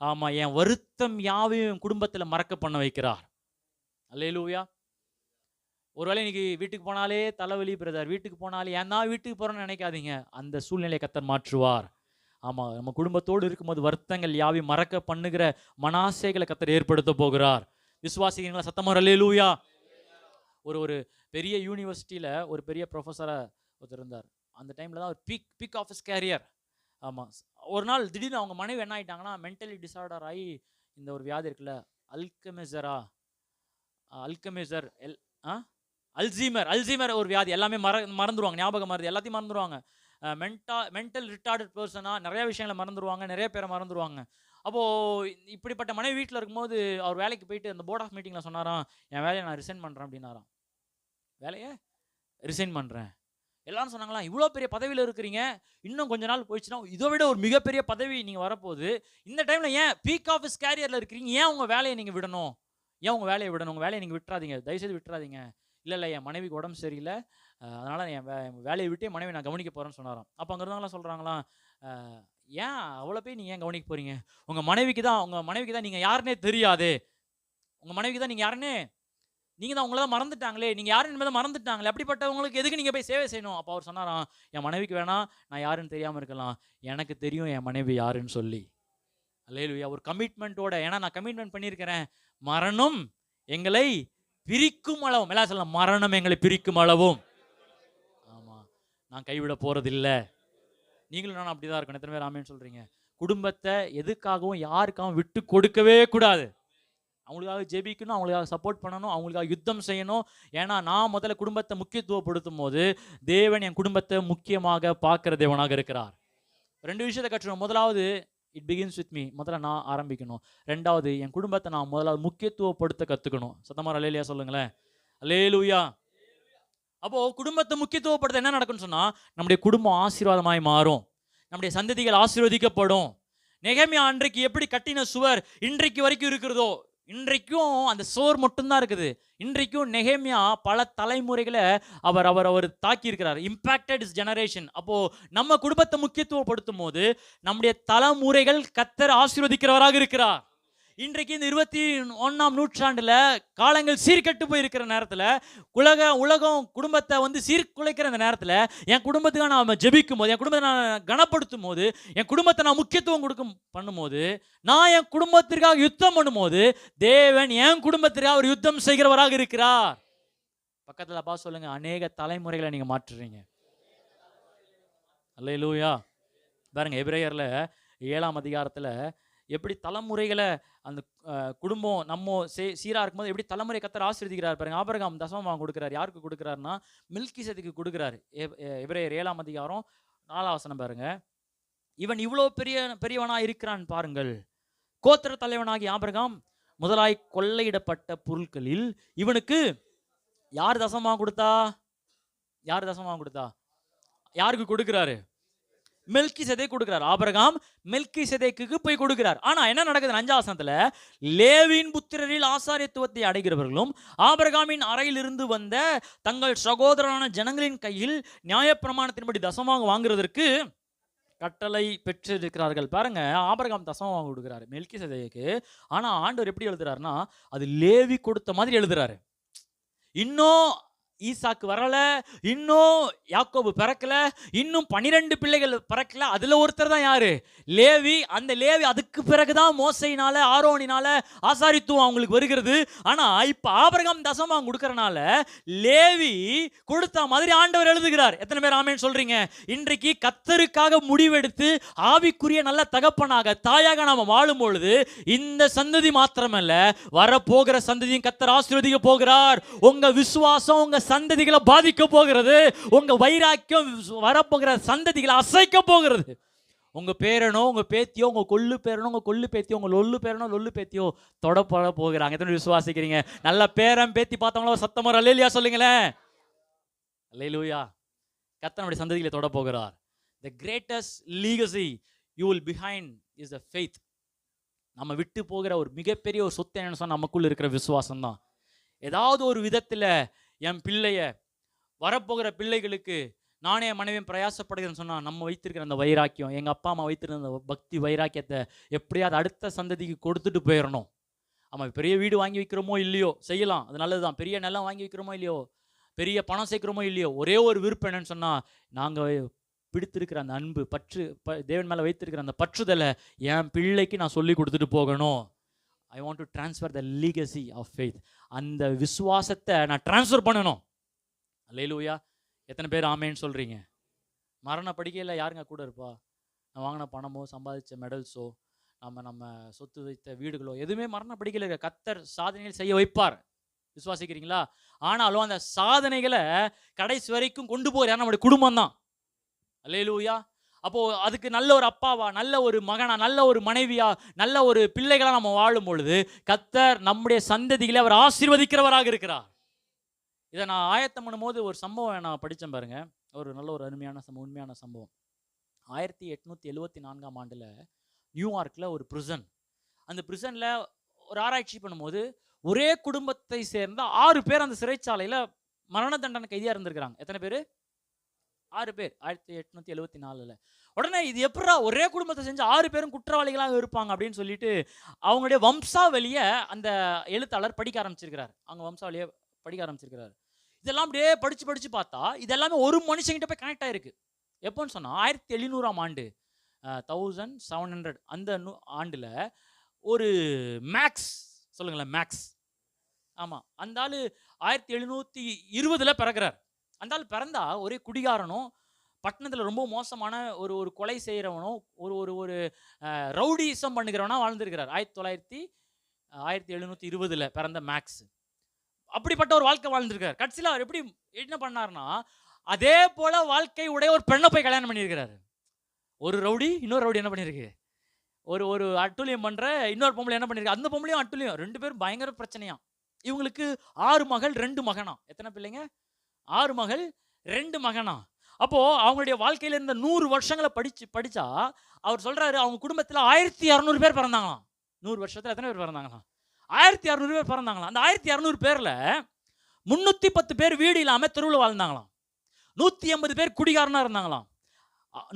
ஆமா என் வருத்தம் யாவையும் குடும்பத்தில் மறக்க பண்ண வைக்கிறார். அல்லேலூயா. ஒருவேளை இன்னைக்கு வீட்டுக்கு போனாலே தலைவலி பிரதர், வீட்டுக்கு போனாலே ஏன் தான் வீட்டுக்கு போறோன்னு நினைக்காதீங்க, அந்த சூழ்நிலையை கர்த்தர் மாற்றுவார். ஆமா, நம்ம குடும்பத்தோடு இருக்கும்போது வருத்தங்கள் யாவையும் மறக்க பண்ணுகிற மனாசைகளை கர்த்தர் ஏற்படுத்த போகிறார். விசுவாசிக்கிறீங்களா? சத்தமா அல்லேலூயா. ஒரு பெரிய யூனிவர்சிட்டியில் ஒரு பெரிய ப்ரொஃபஸரை ஒருத்தர் இருந்தார். அந்த டைமில் தான் ஒரு பீக் ஆஃப் ஹிஸ் கேரியர். ஆமாம், ஒரு நாள் திடீர்னு அவங்க மனைவி என்ன ஆகிட்டாங்கன்னா, மென்டலி டிசார்டர் ஆகி இந்த ஒரு வியாதி இருக்குல்ல, அல்சீமர் ஒரு வியாதி. எல்லாமே மறந்துடுவாங்க, ஞாபகம் மறந்து எல்லாத்தையும் மறந்துடுவாங்க. மென்டல் ரிட்டார்டட் பர்சனாக நிறைய விஷயங்களை மறந்துடுவாங்க, நிறைய பேரை மறந்துடுவாங்க. அப்போது இப்படிப்பட்ட மனைவி வீட்டில் இருக்கும்போது அவர் வேலைக்கு போயிட்டு அந்த போர்ட் ஆஃப் மீட்டிங்கில் சொன்னாராம், என் வேலையை நான் ரிசைன் பண்ணுறேன் அப்படின்னாராம். வேலையை ரிசைன் பண்ணுறேன். எல்லாரும் சொன்னாங்களாம், இவ்வளோ பெரிய பதவியில் இருக்கிறீங்க, இன்னும் கொஞ்ச நாள் போயிடுச்சுன்னா இதை விட ஒரு மிகப்பெரிய பதவி நீங்கள் வரப்போகுது, இந்த டைமில் ஏன் பீக் ஆஃப் ஹிஸ் கேரியரில் இருக்கிறீங்க, ஏன் உங்கள் வேலையை நீங்கள் விடணும், உங்கள் வேலையை நீங்கள் விட்டுறாதீங்க, தயவுசெய்து விட்டுறாதீங்க. இல்லை என் மனைவிக்கு உடம்பு சரியில்லை, அதனால் என் வேலையை விட்டு என் மனைவி நான் கவனிக்க போகிறேன்னு சொன்னாராம். அப்போ அங்கே இருந்தவங்களாம் சொல்கிறாங்களாம், ஏன் அவ்வளோ போய் நீங்கள் ஏன் கவனிக்க போகிறீங்க, உங்கள் மனைவிக்கு தான் நீங்கள் யாருன்னே தெரியாதே, உங்கள் மனைவிக்கு தான் நீங்கள் யாருன்னே, நீங்கள் தான் உங்களை தான் மறந்துட்டாங்களே, நீங்கள் யாருன்னு தான் மறந்துட்டாங்களே, அப்படிப்பட்டவங்களுக்கு எதுக்கு நீங்கள் போய் சேவை செய்யணும். அப்போ அவர் சொன்னாராம், என் மனைவிக்கு வேணாம் நான் யாருன்னு தெரியாமல் இருக்கலாம், எனக்கு தெரியும் என் மனைவி யாருன்னு சொல்லி. அல்லேலூயா. ஒரு கமிட்மெண்ட்டோட, ஏன்னா நான் கமிட்மெண்ட் பண்ணியிருக்கிறேன், மரணம் எங்களை பிரிக்கும் அளவும், எல்லாம் சொல்லலாம், மரணம் எங்களை பிரிக்கும் அளவும், ஆமாம் நான் கைவிட போகிறதில்லை. நீங்களும் நானும் அப்படி தான் இருக்கணும். எத்தனை பேர் ஆமேன்னு சொல்கிறீங்க? குடும்பத்தை எதுக்காகவும் யாருக்காகவும் விட்டு கொடுக்கவே கூடாது. அவங்களுக்காக ஜெபிக்கணும், அவங்களுக்காக சப்போர்ட் பண்ணணும், அவங்களுக்காக யுத்தம் செய்யணும். ஏன்னா நான் முதல்ல குடும்பத்தை முக்கியத்துவப்படுத்தும் போது தேவன் என் குடும்பத்தை முக்கியமாக பார்க்குற தேவனாக இருக்கிறார். 2 விஷயத்தை கற்றுக்கணும். முதலாவது, இட் பிகின்ஸ் வித் மீ, முதல்ல நான் ஆரம்பிக்கணும். 2வது, என் குடும்பத்தை நான் முதலாவது முக்கியத்துவப்படுத்த கற்றுக்கணும். சத்தமாக அல்லேலூயா சொல்லுங்களேன். அல்லேலூயா. அப்போது குடும்பத்தை முக்கியத்துவப்படுத்த என்ன நடக்குன்னு சொன்னால், நம்முடைய குடும்பம் ஆசீர்வாதமாய் மாறும், நம்முடைய சந்ததிகள் ஆசீர்வதிக்கப்படும். நெகேமியா அன்றைக்கு எப்படி கட்டின சுவர் இன்றைக்கு வரைக்கும் இருக்கிறதோ, இன்றைக்கும் அந்த சுவர் மட்டும்தான் இருக்குது. இன்றைக்கும் நெகேமியா பல தலைமுறைகளை அவர் அவர் அவர் தாக்கி இருக்கிறார். Impacted is generation. அப்போ நம்ம குடும்பத்தை முக்கியத்துவப்படுத்தும் போது நம்முடைய தலைமுறைகள் கர்த்தர் ஆசீர்வதிக்கிறவராக இருக்கிறார். இன்றைக்கு இந்த 21ஆம் நூற்றாண்டுல காலங்கள் சீர்கெட்டு போயிருக்கிற நேரத்துல, உலகம் குடும்பத்தை சீர்குலைக்கிற அந்த நேரத்துல, என் குடும்பத்துக்காக நான் ஜெபிக்கும் போது, என் குடும்பத்தை நான் கனப்படுத்தும் போது, என் குடும்பத்தை நான் முக்கியத்துவம் பண்ணும்போது, நான் என் குடும்பத்திற்காக யுத்தம் பண்ணும்போது, தேவன் என் குடும்பத்திற்காக ஒரு யுத்தம் செய்கிறவராக இருக்கிறார். பக்கத்துல சொல்லுங்க, அநேக தலைமுறைகளை நீங்க மாற்றுறீங்க. அல்லேலூயா. பாருங்க, எபிரேயர்ல 7ஆம் அதிகாரத்துல எப்படி தலைமுறைகளை அந்த குடும்பம் நம்ம சீரா இருக்கும்போது எப்படி தலைமுறை கர்த்தர் ஆசீர்வதிக்கிறார் பாருங்க. ஆபிரகாம் தசமபாகம் கொடுக்கிறார். யாருக்கு கொடுக்கிறாருன்னா மெல்கிசேதேக்கு கொடுக்கிறாரு. எபிரேயர் 7ஆம் அதிகாரம் 4ஆம் வசனம் பாருங்க. இவன் இவ்வளோ பெரியவனா இருக்கிறான் பாருங்கள். கோத்திர தலைவனாகி ஆபிரகாம் முதலாய் கொள்ளையிடப்பட்ட பொருட்களில் இவனுக்கு யார் தசமபாகம் கொடுத்தா? யாருக்கு கொடுக்கிறாரு? மெல்கிசேதேக்கு கொடுக்கிறார். ஆபிரகாம் மெல்கிசேதேக்கு போய் கொடுக்கிறார். ஆனா என்ன நடக்குது? 5ஆம் வசனத்துல, லேவியின் புத்திரரில் ஆசாரியத்துவத்தை அடைகிறவர்களும் ஆபிரகாமின் அறையிலிருந்து வந்த தங்கள் சகோதரனான ஜனங்களின் கையில் நியாயப்பிரமாணத்தின்படி தசமபாகம் வாங்குறதற்கு கட்டளை பெற்றிருக்கிறார்கள். பாருங்க, ஆபிரகாம் தசமபாகம் கொடுக்கிறாரு மெல்கிசேதேக்கு. ஆனா ஆண்டவர் எப்படி எழுதுறாருன்னா, அது லேவி கொடுத்த மாதிரி எழுதுறாரு. இன்னும் ஈசாக்கு வரல, இன்னும் யாக்கோபு பிறக்கல, இன்னும் 12 பிள்ளைகள் பிறக்கல. அதுல ஒருத்தர் தான் யாரு? லேவி. அந்த லேவி அதுக்கு பிறகுதான் மோசையினால ஆரோனினால ஆசாரித்துவம் அவங்களுக்கு வருகிறது. ஆனா இப்ப ஆபிரகாம் தசமபாகம் கொடுக்கறனால லேவி கொடுத்த மாதிரி ஆண்டவர் எழுதுகிறார். எத்தனை பேர் ஆமென் சொல்றீங்க? இன்றைக்கு கர்த்தருக்காக முடிவெடுத்து ஆவிக்குரிய நல்ல தகப்பனாக தாயாக நாம வாழும் பொழுது இந்த சந்ததி மாத்திரமல்ல, வரப்போகிற சந்ததியும் கர்த்தர் ஆசீர்வதிக்க போகிறார். உங்க விசுவாசம் உங்க சந்ததிகளை பாதிக்க போகிறது. உங்க வைராக்கியம் வரப்போகிற சந்ததிகளை அசைக்க போகிறது. உங்க பேரனோ உங்க பேத்தியோ உங்க கொள்ளு பேரனோ உங்க கொள்ளு பேத்தியோ உங்க லொல்லு பேரனோ லொல்லு பேத்தியோ தொடப்பட போகிறாங்க. எத்தனை விசுவாசிக்கிறீங்க? நல்ல பேரன் பேத்தி பார்த்தவங்களோ சத்தமா அல்லேலூயா சொல்லுங்களேன். அல்லேலூயா. கர்த்தர் நம்முடைய சந்ததிகளை தொட போகிறார். The greatest legacy you will behind is the faith. நம்ம விட்டு போகிற ஒரு மிகப்பெரிய ஒரு சொத்து என்னன்னு சொன்னா நமக்குள்ள இருக்கிற விசுவாசம் தான். ஏதாவது ஒரு விதத்துல என் பிள்ளைய வரப்போகிற பிள்ளைகளுக்கு நானே மனைவியும் பிரயாசப்படுகிறேன்னு சொன்னா நம்ம வைத்திருக்கிற அந்த வைராக்கியம், எங்க அப்பா அம்மா வைத்திருந்த அந்த பக்தி வைராக்கியத்தை எப்படியாவது அடுத்த சந்ததிக்கு கொடுத்துட்டு போயிடணும். ஆமா, பெரிய வீடு வாங்கி வைக்கிறோமோ இல்லையோ செய்யலாம், அது நல்லதுதான். பெரிய நிலம் வாங்கி வைக்கிறோமோ இல்லையோ, பெரிய பணம் சேர்க்கிறோமோ இல்லையோ, ஒரே ஒரு விருப்பம் என்னன்னு சொன்னா, நாங்க பிடித்திருக்கிற அந்த அன்பு தேவன் மேல வைத்திருக்கிற அந்த பற்றுதலை என் பிள்ளைக்கு நான் சொல்லி கொடுத்துட்டு போகணும். I want to transfer the legacy of faith. அந்த விசுவாசத்தை நான் டிரான்ஸ்ஃபர் பண்ணணும். அல்லேலூயா. எத்தனை பேர் ஆமேன்னு சொல்றீங்க? மரண படுக்கையில் யாருங்க கூட இருப்பா? நான் வாங்கின பணமோ சம்பாதிச்ச மெடல்ஸோ நம்ம சொத்து வைத்த வீடுகளோ எதுவுமே மரண படுக்கையில் இருக்க. கர்த்தர் சாதனைகள் செய்ய வைப்பார். விசுவாசிக்கிறீங்களா? ஆனாலும் அந்த சாதனைகளை கடைசி வரைக்கும் கொண்டு போகிற யார்? நம்முடைய குடும்பம் தான். அல்லேலூயா. அப்போ அதுக்கு நல்ல ஒரு அப்பாவா, நல்ல ஒரு மகனா, நல்ல ஒரு மனைவியா, நல்ல ஒரு பிள்ளைகளா நம்ம வாழும் பொழுது கர்த்தர் நம்முடைய சந்ததிகளை அவர் ஆசீர்வதிக்கிறவராக இருக்கிறார். இதை நான் ஆயத்தம் பண்ணும்போது ஒரு சம்பவம் நான் படித்தேன் பாருங்க. ஒரு நல்ல ஒரு அருமையான சம்பவம், உண்மையான சம்பவம். 1874ஆம் ஆண்டுல நியூயார்க்ல ஒரு பிரிசன். அந்த பிரிசன்ல ஒரு ஆராய்ச்சி பண்ணும்போது ஒரே குடும்பத்தை சேர்ந்த 6 பேர் அந்த சிறைச்சாலையில மரண தண்டனை கைதியா இருந்திருக்கிறாங்க. எத்தனை பேர்? 6 பேர். 1874ல. உடனே இது எப்படா ஒரே குடும்பத்தை செஞ்சு 6 பேரும் குற்றவாளிகளாக இருப்பாங்க அப்படின்னு சொல்லிட்டு அவங்களுடைய வம்சாவளியை அந்த எழுத்தாளர் படிக்க ஆரம்பிச்சிருக்கிறார். அவங்க வம்சாவளியை படிக்க ஆரம்பிச்சிருக்கிறார். இதெல்லாம் அப்படியே படிச்சு பார்த்தா இதெல்லாமே ஒரு மனுஷங்கிட்ட போய் கனெக்ட் ஆயிருக்கு. எப்போன்னு சொன்னா 1700ஆம் ஆண்டு 1700 அந்த ஆண்டுல ஒரு மேக்ஸ், சொல்லுங்களேன் மேக்ஸ், ஆமா, அந்த ஆளு 1720ல பிறக்கிறார். அந்த ஆள் பிறந்தா ஒரே குடிகாரனும், பட்டணத்தில் ரொம்ப மோசமான ஒரு கொலை செய்கிறவனும், ஒரு ரவுடிசம் பண்ணுகிறவனா வாழ்ந்துருக்கிறார். 1720ல பிறந்த மேக்ஸ் அப்படிப்பட்ட ஒரு வாழ்க்கை வாழ்ந்துருக்கார். கடைசியில் அவர் எப்படி என்ன பண்ணார்னா, அதே போல வாழ்க்கை உடைய ஒரு பெண்ணை போய் கல்யாணம் பண்ணியிருக்கிறாரு. ஒரு ரவுடி இன்னொரு ரவுடி என்ன பண்ணியிருக்கு, ஒரு அட்டுழியம் பண்ற இன்னொரு பொம்பளை என்ன பண்ணிருக்கு, அந்த பொம்பளையும் அட்டுழியம், 2 பேரும் பயங்கர பிரச்சனையா. இவங்களுக்கு 6 மகள் 2 மகனா. எத்தனை பிள்ளைங்க? 6 மகள் 2 மகனா. அப்போ அவங்களுடைய வாழ்க்கையில இருந்த 100 வருஷங்களை படிச்சா அவர் சொல்றாரு அவங்க குடும்பத்துல 1200 பேர் பிறந்தாங்களாம். 100 வருஷத்துல எத்தனை பேர் பிறந்தாங்களாம்? 1200 பேர் பிறந்தாங்களாம். அந்த 1200 பேர்ல 310 பேர் வீடு இல்லாம தெருவில் வாழ்ந்தாங்களாம். 180 பேர் குடிகாரனா இருந்தாங்களாம்.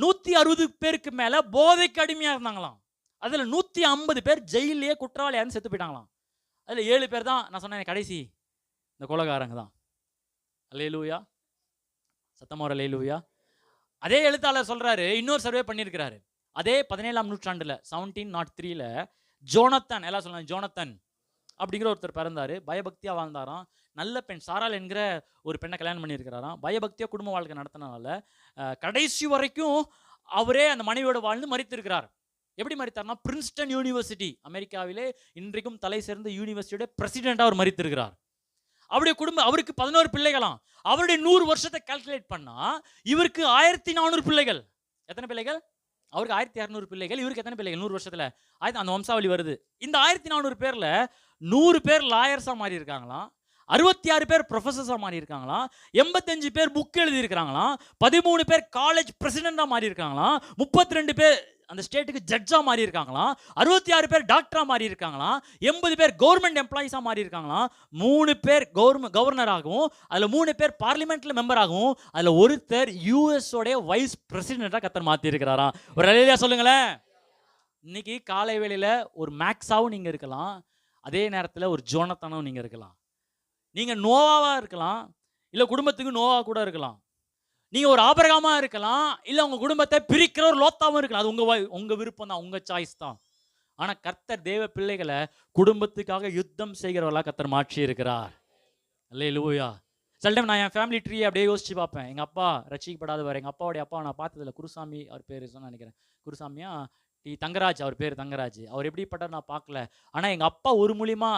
160 பேருக்கு மேல போதைக்கு அடிமையா இருந்தாங்களாம். அதுல 150 பேர் ஜெயிலே குற்றவாளியான்னு செத்து போயிட்டாங்களாம். அதுல 7 பேர் தான் நான் சொன்னேன் கடைசி இந்த கொலைகாரங்க தான். அல்லேலூயா, சத்தமா ஒரு அல்லேலூயா. அதே எழுத்தாளர் சொல்றாரு, இன்னொரு சர்வே பண்ணியிருக்கிறாரு. அதே 17ஆம் நூற்றாண்டுல 1703ல ஜோனத்தன், எல்லாம் சொல்லுவாங்க ஜோனத்தன் அப்படிங்கிற ஒருத்தர் பிறந்தாரு. பயபக்தியா வாழ்ந்தாராம். நல்ல பெண் சாரால் என்கிற ஒரு பெண்ணை கல்யாணம் பண்ணியிருக்கிறாராம். பயபக்தியா குடும்ப வாழ்க்கை நடத்தினால கடைசி வரைக்கும் அவரே அந்த மனைவியோட வாழ்ந்து மரித்திருக்கிறார். எப்படி மரித்தார்னா, பிரின்ஸ்டன் யூனிவர்சிட்டி, அமெரிக்காவிலே இன்றைக்கும் தலை சேர்ந்த யூனிவர்சிட்டியோட பிரசிடென்டா அவர் மரித்திருக்கிறார். அவருடைய குடும்பம், அவருக்கு 11 பிள்ளைகளாம். அவருடைய 100 வருஷத்தை கால்குலேட் பண்ணா இவருக்கு 1400 பிள்ளைகள். எத்தனை பிள்ளைகள்? அவருக்கு 1200 பிள்ளைகள். இவருக்கு எத்தனை பிள்ளைகள் 100 வருஷத்துல? அந்த வம்சாவளி வருது. இந்த 1400 பேர்ல 100 பேர் லாயர்ஸா மாறி இருக்காங்களாம், 66 பேர் ப்ரொஃபஸர்ஸா மாறி இருக்காங்களாம், 85 பேர் புக் எழுதி இருக்கிறாங்களாம், 13 பேர் காலேஜ் பிரசிடென்டா மாறி இருக்காங்களாம், 32 பேர் அந்த ஸ்டேட்டுக்கு ஜட்ஜா மாறி இருக்காங்களாம், 66 பேர் டாக்டரா மாறி இருக்காங்களாம், 80 பேர் கவர்மெண்ட் எம்ப்ளாயிஸா மாறி இருக்காங்களாம், 3 பேர் கவர்னராகவும், அதுல 3 பேர் பார்லிமெண்ட்ல மெம்பராகவும், அதுல ஒருத்தர் யூஎஸ் உடைய வைஸ் பிரசிடென்டா கர்த்தர் மாத்தி இருக்கிறாராம். ஒரு அல்லேலூயா சொல்லுங்களேன். இன்னைக்கு காலை வேளையில ஒரு மேக்ஸாவும் நீங்க இருக்கலாம், அதே நேரத்தில் ஒரு ஜோனத்தானும் நீங்க இருக்கலாம். நீங்க நோவாவா இருக்கலாம், இல்ல குடும்பத்துக்கு நோவா கூட இருக்கலாம். நீங்க ஒரு ஆபிரகாமா இருக்கலாம், இல்ல உங்க குடும்பத்தை பிரிக்கிற ஒரு லோத்தாவும் இருக்கலாம். அது உங்க விருப்பம் தான், உங்க சாய்ஸ் தான். ஆனா கர்த்தர் தேவ பிள்ளைகளை குடும்பத்துக்காக யுத்தம் செய்கிறவர்களா கர்த்தர் மாற்றி இருக்கிறார். அல்லேலூயா. சில டைம் நான் என் ஃபேமிலி ட்ரீ அப்படியே யோசிச்சு பார்ப்பேன். எங்க அப்பா ரட்சிக்கப்படாதவர். எங்க அப்பாவுடைய அப்பா நான் பார்த்ததில்ல. குருசாமி அவர் பேர் நினைக்கிறேன். குருசாமியா தங்கராஜ், அவர் பேர் தங்கராஜ். அவர் எப்படிப்பட்டார் நான் பார்க்கல. ஆனா எங்க அப்பா ஒரு மூலியமா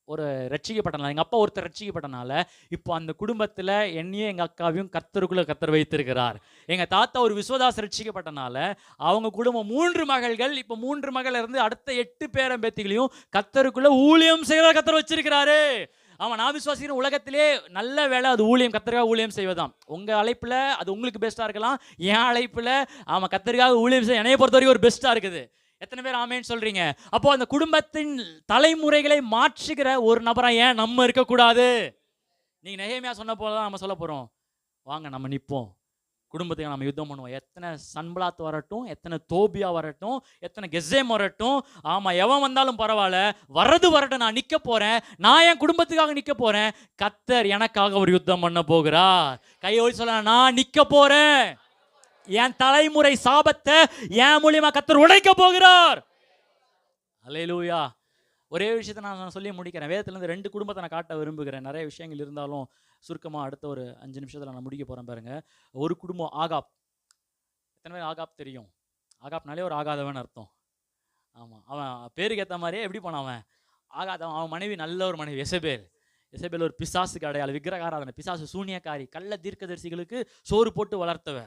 ஒரு ரட்சிக்கப்பட்டனால, எங்கள் அப்பா ஒருத்தர் ரட்சிக்கப்பட்டனால இப்போ அந்த குடும்பத்தில் என்னையும் எங்கள் அக்காவையும் கர்த்தருக்குள்ளே கர்த்தர் வைத்திருக்கிறார். எங்கள் தாத்தா ஒரு விஸ்வதாஸ் ரட்சிக்கப்பட்டனால அவங்க குடும்பம் 3 மகள்கள், இப்போ 3 மகள் இருந்து அடுத்த 8 பேரம்பேத்திகளையும் கர்த்தருக்குள்ளே ஊழியம் செய்வதா கர்த்தர் வச்சிருக்கிறாரு. ஆமாம், நான் விசுவாசிக்கிறேன் உலகத்திலே நல்ல வேலை அது ஊழியம், கர்த்தருக்காக ஊழியம் செய்வதாம். உங்கள் அழைப்பில் அது உங்களுக்கு பெஸ்ட்டாக இருக்கலாம், என் அழைப்பில் ஆமாம் கர்த்தருக்காக ஊழியம் செய்ய என்னைய பொறுத்த வரைக்கும் ஒரு பெஸ்ட்டாக இருக்குது. எத்தனை பேர் ஆமேன்னு சொல்றீங்க? அப்போ அந்த குடும்பத்தின் தலைமுறைகளை மாற்றுகிற ஒரு நபரா ஏன் நம்ம இருக்கக்கூடாது? நீங்க நெகேமியா சொன்ன போலதான் நம்ம சொல்ல போறோம், வாங்க நம்ம நிற்போம், குடும்பத்துக்கு நம்ம யுத்தம் பண்ணுவோம். எத்தனை சன்பலாத் வரட்டும், எத்தனை தோபியா வரட்டும், எத்தனை கெசேம் வரட்டும், ஆமா எவன் வந்தாலும் பரவாயில்ல, வரட்டும், நான் நிக்க போறேன், நான் என் குடும்பத்துக்காக நிக்க போறேன். கர்த்தர் எனக்காக ஒரு யுத்தம் பண்ண போகிறார். கையோடு சொல்ல, நான் நிக்க போறேன், என் தலைமுறை சாபத்தை என் மூலியமா கர்த்தர் உடைக்க போகிறார். அல்லேலூயா. ஒரே விஷயத்தை நான் சொல்லி முடிக்கிறேன். வேதத்திலிருந்து 2 குடும்பத்தை நான் காட்ட விரும்புகிறேன். நிறைய விஷயங்கள் இருந்தாலும் சுருக்கமா அடுத்த ஒரு 5 நிமிஷத்துல நான் முடிக்க போறேன் பாருங்க. ஒரு குடும்பம் ஆகாப். எத்தனை பேர் ஆகாப் தெரியும்? ஆகாப்னாலே ஒரு ஆகாதவன் அர்த்தம். ஆமா, அவன் பேருக்கு ஏற்ற மாதிரியே எப்படி போனான் ஆகாதவன். அவன் மனைவி நல்ல ஒரு மனைவி எசபேல் ஒரு பிசாசுக்கு அடையாளம், விக்கிரகாராதனை, பிசாசு, சூனியக்காரி, கள்ள தீர்க்கதரிசிகளுக்கு சோறு போட்டு வளர்த்தவ.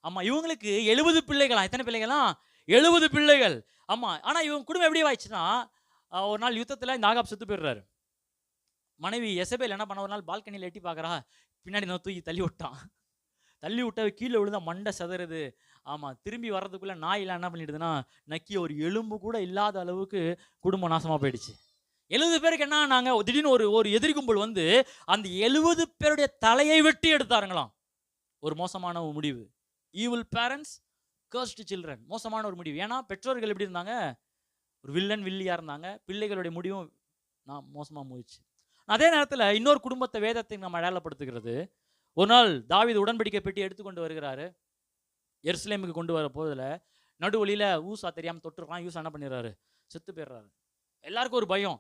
ஆமா, இவங்களுக்கு 70 பிள்ளைகளா? எத்தனை பிள்ளைகளா? 70 பிள்ளைகள். ஆமா, ஆனா இவங்க குடும்பம் எப்படி ஆயிடுச்சுன்னா, ஒரு நாள் யுத்தத்துல இந்த ஆகாப் செத்து போயிடுறாரு. மனைவி எசபேல் என்ன பண்ண, ஒரு நாள் பால்கனியில் எட்டி பார்க்கறா, பின்னாடி நான் தூக்கி தள்ளி விட்டான். தள்ளி விட்ட கீழே விழுந்தா மண்டை செதறுது. ஆமா, திரும்பி வர்றதுக்குள்ள நாயெல்லாம் என்ன பண்ணிடுதுன்னா நக்கி ஒரு எலும்பு கூட இல்லாத அளவுக்கு குடும்பம் நாசமா போயிடுச்சு. 70 பேருக்கு என்ன, நாங்க திடீர்னு ஒரு எதிரி கும்பல் வந்து அந்த 70 பேருடைய தலையை வெட்டி எடுத்தாருங்களாம். ஒரு மோசமான முடிவு. Evil parents, கர்ஸ்டு children. மோசமான ஒரு முடிவு. ஏன்னா பெற்றோர்கள் எப்படி இருந்தாங்க, ஒரு வில்லியா இருந்தாங்க. பிள்ளைகளுடைய முடிவும் மோசமா போயிடுச்சு. அதே நேரத்தில் இன்னொரு குடும்பத்தை வேதத்தை நம்ம அடையாளப்படுத்துகிறது. ஒரு நாள் தாவீது உடன்படிக்கை பெட்டி எடுத்துக்கொண்டு வருகிறாரு. எருசலேமுக்கு கொண்டு வர போதில் நடுவழியில் ஊசா தெரியாமல் தொட்டுருக்கான். யூசா என்ன பண்ணிடுறாரு, செத்து போயிடுறாரு. எல்லாருக்கும் ஒரு பயம்,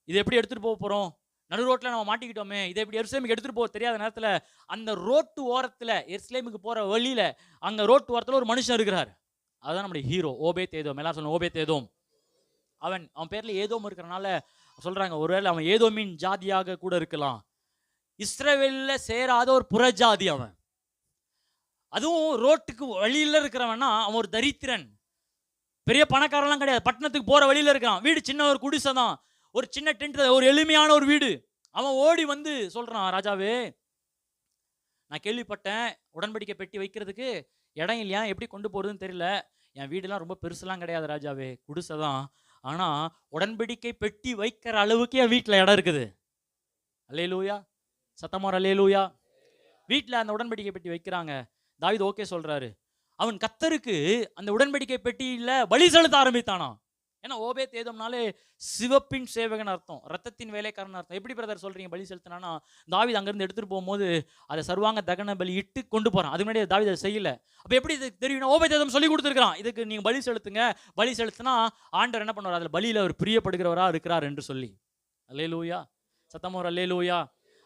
இது எப்படி எடுத்துகிட்டு போக போகிறோம், நடு ரோட்டில் நம்ம மாட்டிக்கிட்டோமே, இதை எப்படி எருசலேமுக்கு எடுத்துகிட்டு போக தெரியாத நேரத்தில் அந்த ரோட்டு ஓரத்தில், எருசலேமுக்கு போகிற வழியில் அங்கே ரோட்டு ஓரத்தில் ஒரு மனுஷன் இருக்கிறார். அதுதான் நம்முடைய ஹீரோ, ஓபேத் ஏதோம். எல்லாரும் சொல்லணும் ஓபேத் ஏதோம். அவன் பேரில் ஏதோம் இருக்கிறனால சொல்கிறாங்க, ஒருவேளை அவன் ஏதோமின் ஜாதியாக கூட இருக்கலாம். இஸ்ரவேலில் சேராத ஒரு புறஜாதி அவன். அதுவும் ரோட்டுக்கு வழியில் இருக்கிறவன்னா அவன் ஒரு தரித்திரன், பெரிய பணக்காரெல்லாம் கிடையாது. பட்டணத்துக்கு போகிற வழியில் இருக்கான். வீடு சின்ன ஒரு குடிசை தான், ஒரு சின்ன டென்ட், ஒரு எளிமையான ஒரு வீடு. அவன் ஓடி வந்து சொல்றான், ராஜாவே நான் கேள்விப்பட்டேன், உடன்படிக்கை பெட்டி வைக்கிறதுக்கு இடம் இல்லையா, எப்படி கொண்டு போறதுன்னு தெரியல. என் வீடுலாம் ரொம்ப பெருசுலாம் கிடையாது ராஜாவே, குடிசை தான். ஆனா உடன்படிக்கை பெட்டி வைக்கிற அளவுக்கு என் வீட்டில் இடம் இருக்குது. அல்லேலூயா, சத்தமா அல்லேலூயா. வீட்டில் அந்த உடன்படிக்கை பெட்டி வைக்கிறாங்க. தாவீது ஓகே சொல்றாரு. அவன் கர்த்தருக்கு அந்த உடன்படிக்கை பெட்டியில பலி செலுத்த ஆரம்பித்தானா. ஏன்னா ஓபேத் ஏதோம்னாலே சிவப்பின் சேவகன் அர்த்தம், ரத்தத்தின் வேலைக்காரன் அர்த்தம். எப்படி பிரதர் சொல்றீங்க பலி செலுத்தினானா? தாவீது அங்கிருந்து எடுத்துட்டு போகும்போது அதை சர்வாங்க தகன பலி இட்டு கொண்டு போறான். அது முன்னாடி தாவீது அதை செய்யல. அப்ப எப்படி இது தெரியும்? ஓபேத் ஏதோம் சொல்லி கொடுத்துருக்கான், இதுக்கு நீங்க பலி செலுத்துங்க, பலி செலுத்தினா ஆண்டவர் என்ன பண்ணுவார், அதுல பலியில அவர் பிரியப்படுகிறவரா இருக்கிறார் என்று சொல்லி. அல்லேலூயா, சத்தமா ஒரு அல்லேலூயா.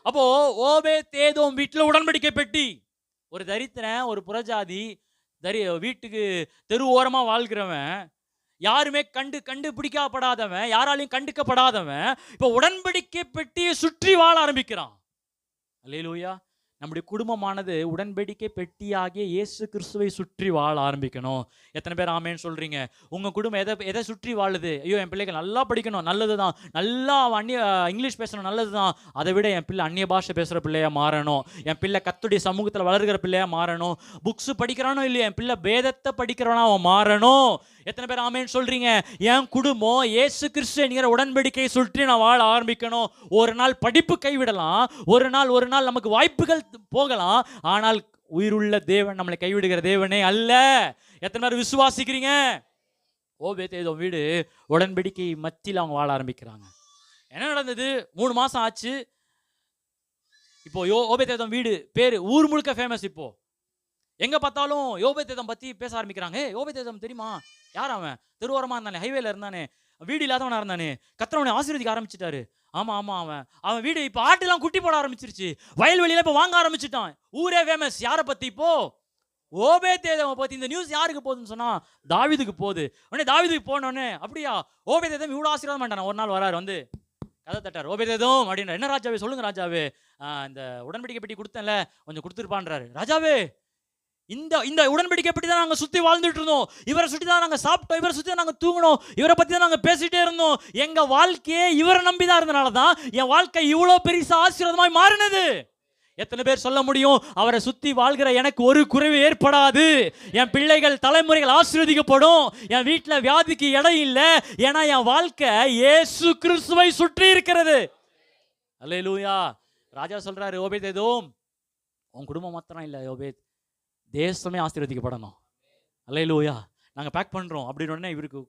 அப்போ ஓபேத் ஏதோம் வீட்டுல உடன்படிக்கை பெட்டி. ஒரு தரித்திரன், ஒரு புறஜாதி, வீட்டுக்கு தெரு ஓரமா வாழ்கிறவன், யாருமே கண்டுபிடிக்கப்படாதவன், யாராலையும் கண்டுக்கப்படாதவன், இப்ப உடன்படிக்கை பெட்டியை சுற்றி வாழ ஆரம்பிக்கிறான். அல்லேலூயா. நம்முடைய குடும்பமானது உடன்படிக்கை பெட்டியாகிய இயேசு கிறிஸ்துவை சுற்றி வாழ ஆரம்பிக்கணும். எத்தனை பேர் ஆமேன்னு சொல்றீங்க? உங்க குடும்பம் எதை சுற்றி வாழுது? ஐயோ என் பிள்ளைகள் நல்லா படிக்கணும், நல்லதுதான். நல்லா இங்கிலீஷ் பேசணும், நல்லதுதான். அதை விட என் பிள்ளை அந்நிய பாஷை பேசுற பிள்ளையா மாறணும், என் பிள்ளை கர்த்தருடைய சமூகத்தில் வளர்கிற பிள்ளையா மாறணும். புக்ஸ் படிக்கிறானோ இல்லையா, என் பிள்ளை வேதத்தை படிக்கிறவனா அவன் மாறணும். எத்தனை பேர் ஆமேன்னு சொல்றீங்க? என் குடும்பம் இயேசு கிறிஸ்து என்கிற உடன்படிக்கையை சுற்றி நான் வாழ ஆரம்பிக்கணும். ஒரு நாள் படிப்பு கைவிடலாம், ஒரு நாள் நமக்கு வாய்ப்புகள் போகலாம், ஆனால் உயிருள்ள தேவன் நம்மளை கைவிடுகிற தேவனே அல்ல. எத்தனை பேர் விசுவாசிக்கிறீங்க? ஓபேத் ஏதோம் வீடு உடன்படிக்கை மத்தியில் அவங்க வாழ ஆரம்பிக்கிறாங்க. என்ன நடந்தது? 3 மாசம் ஆச்சு. இப்போ ஓபேத் ஏதோம் வீடு பேரு ஊர் முழுக்க ஃபேமஸ். இப்போ எங்க பார்த்தாலும் ஓபேத் ஏதோம் பத்தி பேச ஆரம்பிக்கிறாங்க. ஓபேத் ஏதோம் தெரியுமா? யார் அவன்? தெருவோரமா இருந்தானே, ஹைவேல இருந்தானே, வீடு இல்லாதவனா இருந்தானே, கர்த்தர் ஆசீர்வதிக்க ஆரம்பிச்சிட்டாரு. ஆமா அவன் வீடு இப்ப ஆட்டுலாம் குட்டி போட ஆரம்பிச்சிருச்சு, வயல்வெளியில இப்ப வாங்க ஆரம்பிச்சுட்டான். ஊரே ஃபேமஸ். யாரை பத்தி? இப்போ ஓபேத் ஏதோமை பத்தி. இந்த நியூஸ் யாருக்கு போகுதுன்னு சொன்னா தாவீதுக்கு போகுது. உடனே தாவீதுக்கு போனோடனே, அப்படியா ஓபேத் ஏதோம் இவ்வளவு ஆசீர்வாதம் பண்ணான். ஒரு நாள் வராரு, வந்து கதை தட்டார். ஓபேத் ஏதோம் அப்படின்ற, என்ன ராஜாவே சொல்லுங்க ராஜாவே, இந்த உடன்படிக்கை பெட்டி கொடுத்தேன்ல கொஞ்சம் கொடுத்துருப்பான்றாரு. ராஜாவே இந்த உடன்படிக்கை பற்றி தான் நாங்கள் சுற்றி வாழ்ந்துட்டு இருந்தோம், இவரை சுற்றி தான் நாங்கள் சாப்பிட்டோம், இவரை சுற்றி தான் நாங்கள் தூங்கணும், இவரை பற்றி தான் நாங்கள் பேசிட்டே இருந்தோம். எங்கள் வாழ்க்கையே இவரை நம்பி தான் இருந்தனால தான் என் வாழ்க்கை இவ்வளோ பெரிய ஆசீர்வாதமாய் மாறினது. எத்தனை பேர் சொல்ல முடியும், அவரை சுற்றி வாழ்கிற எனக்கு ஒரு குறைவு ஏற்படாது, என் பிள்ளைகள் தலைமுறைகள் ஆசீர்வதிக்கப்படும், என் வீட்டில் வியாதிக்கு இடம் இல்லை, ஏன்னா என் வாழ்க்கை இயேசு கிறிஸ்துவை சுற்றி இருக்கிறது. அல்லேலூயா. ராஜா சொல்றாரு, ஓபேத் ஏதோம் உன் குடும்பம் மாத்திரம் இல்லை ஓபேத், தேசமே ஆசீர்வதிக்கப்படணும். அல்லேலூயா. நாங்கள் பேக் பண்ணுறோம் அப்படின்னு உடனே இவருக்கு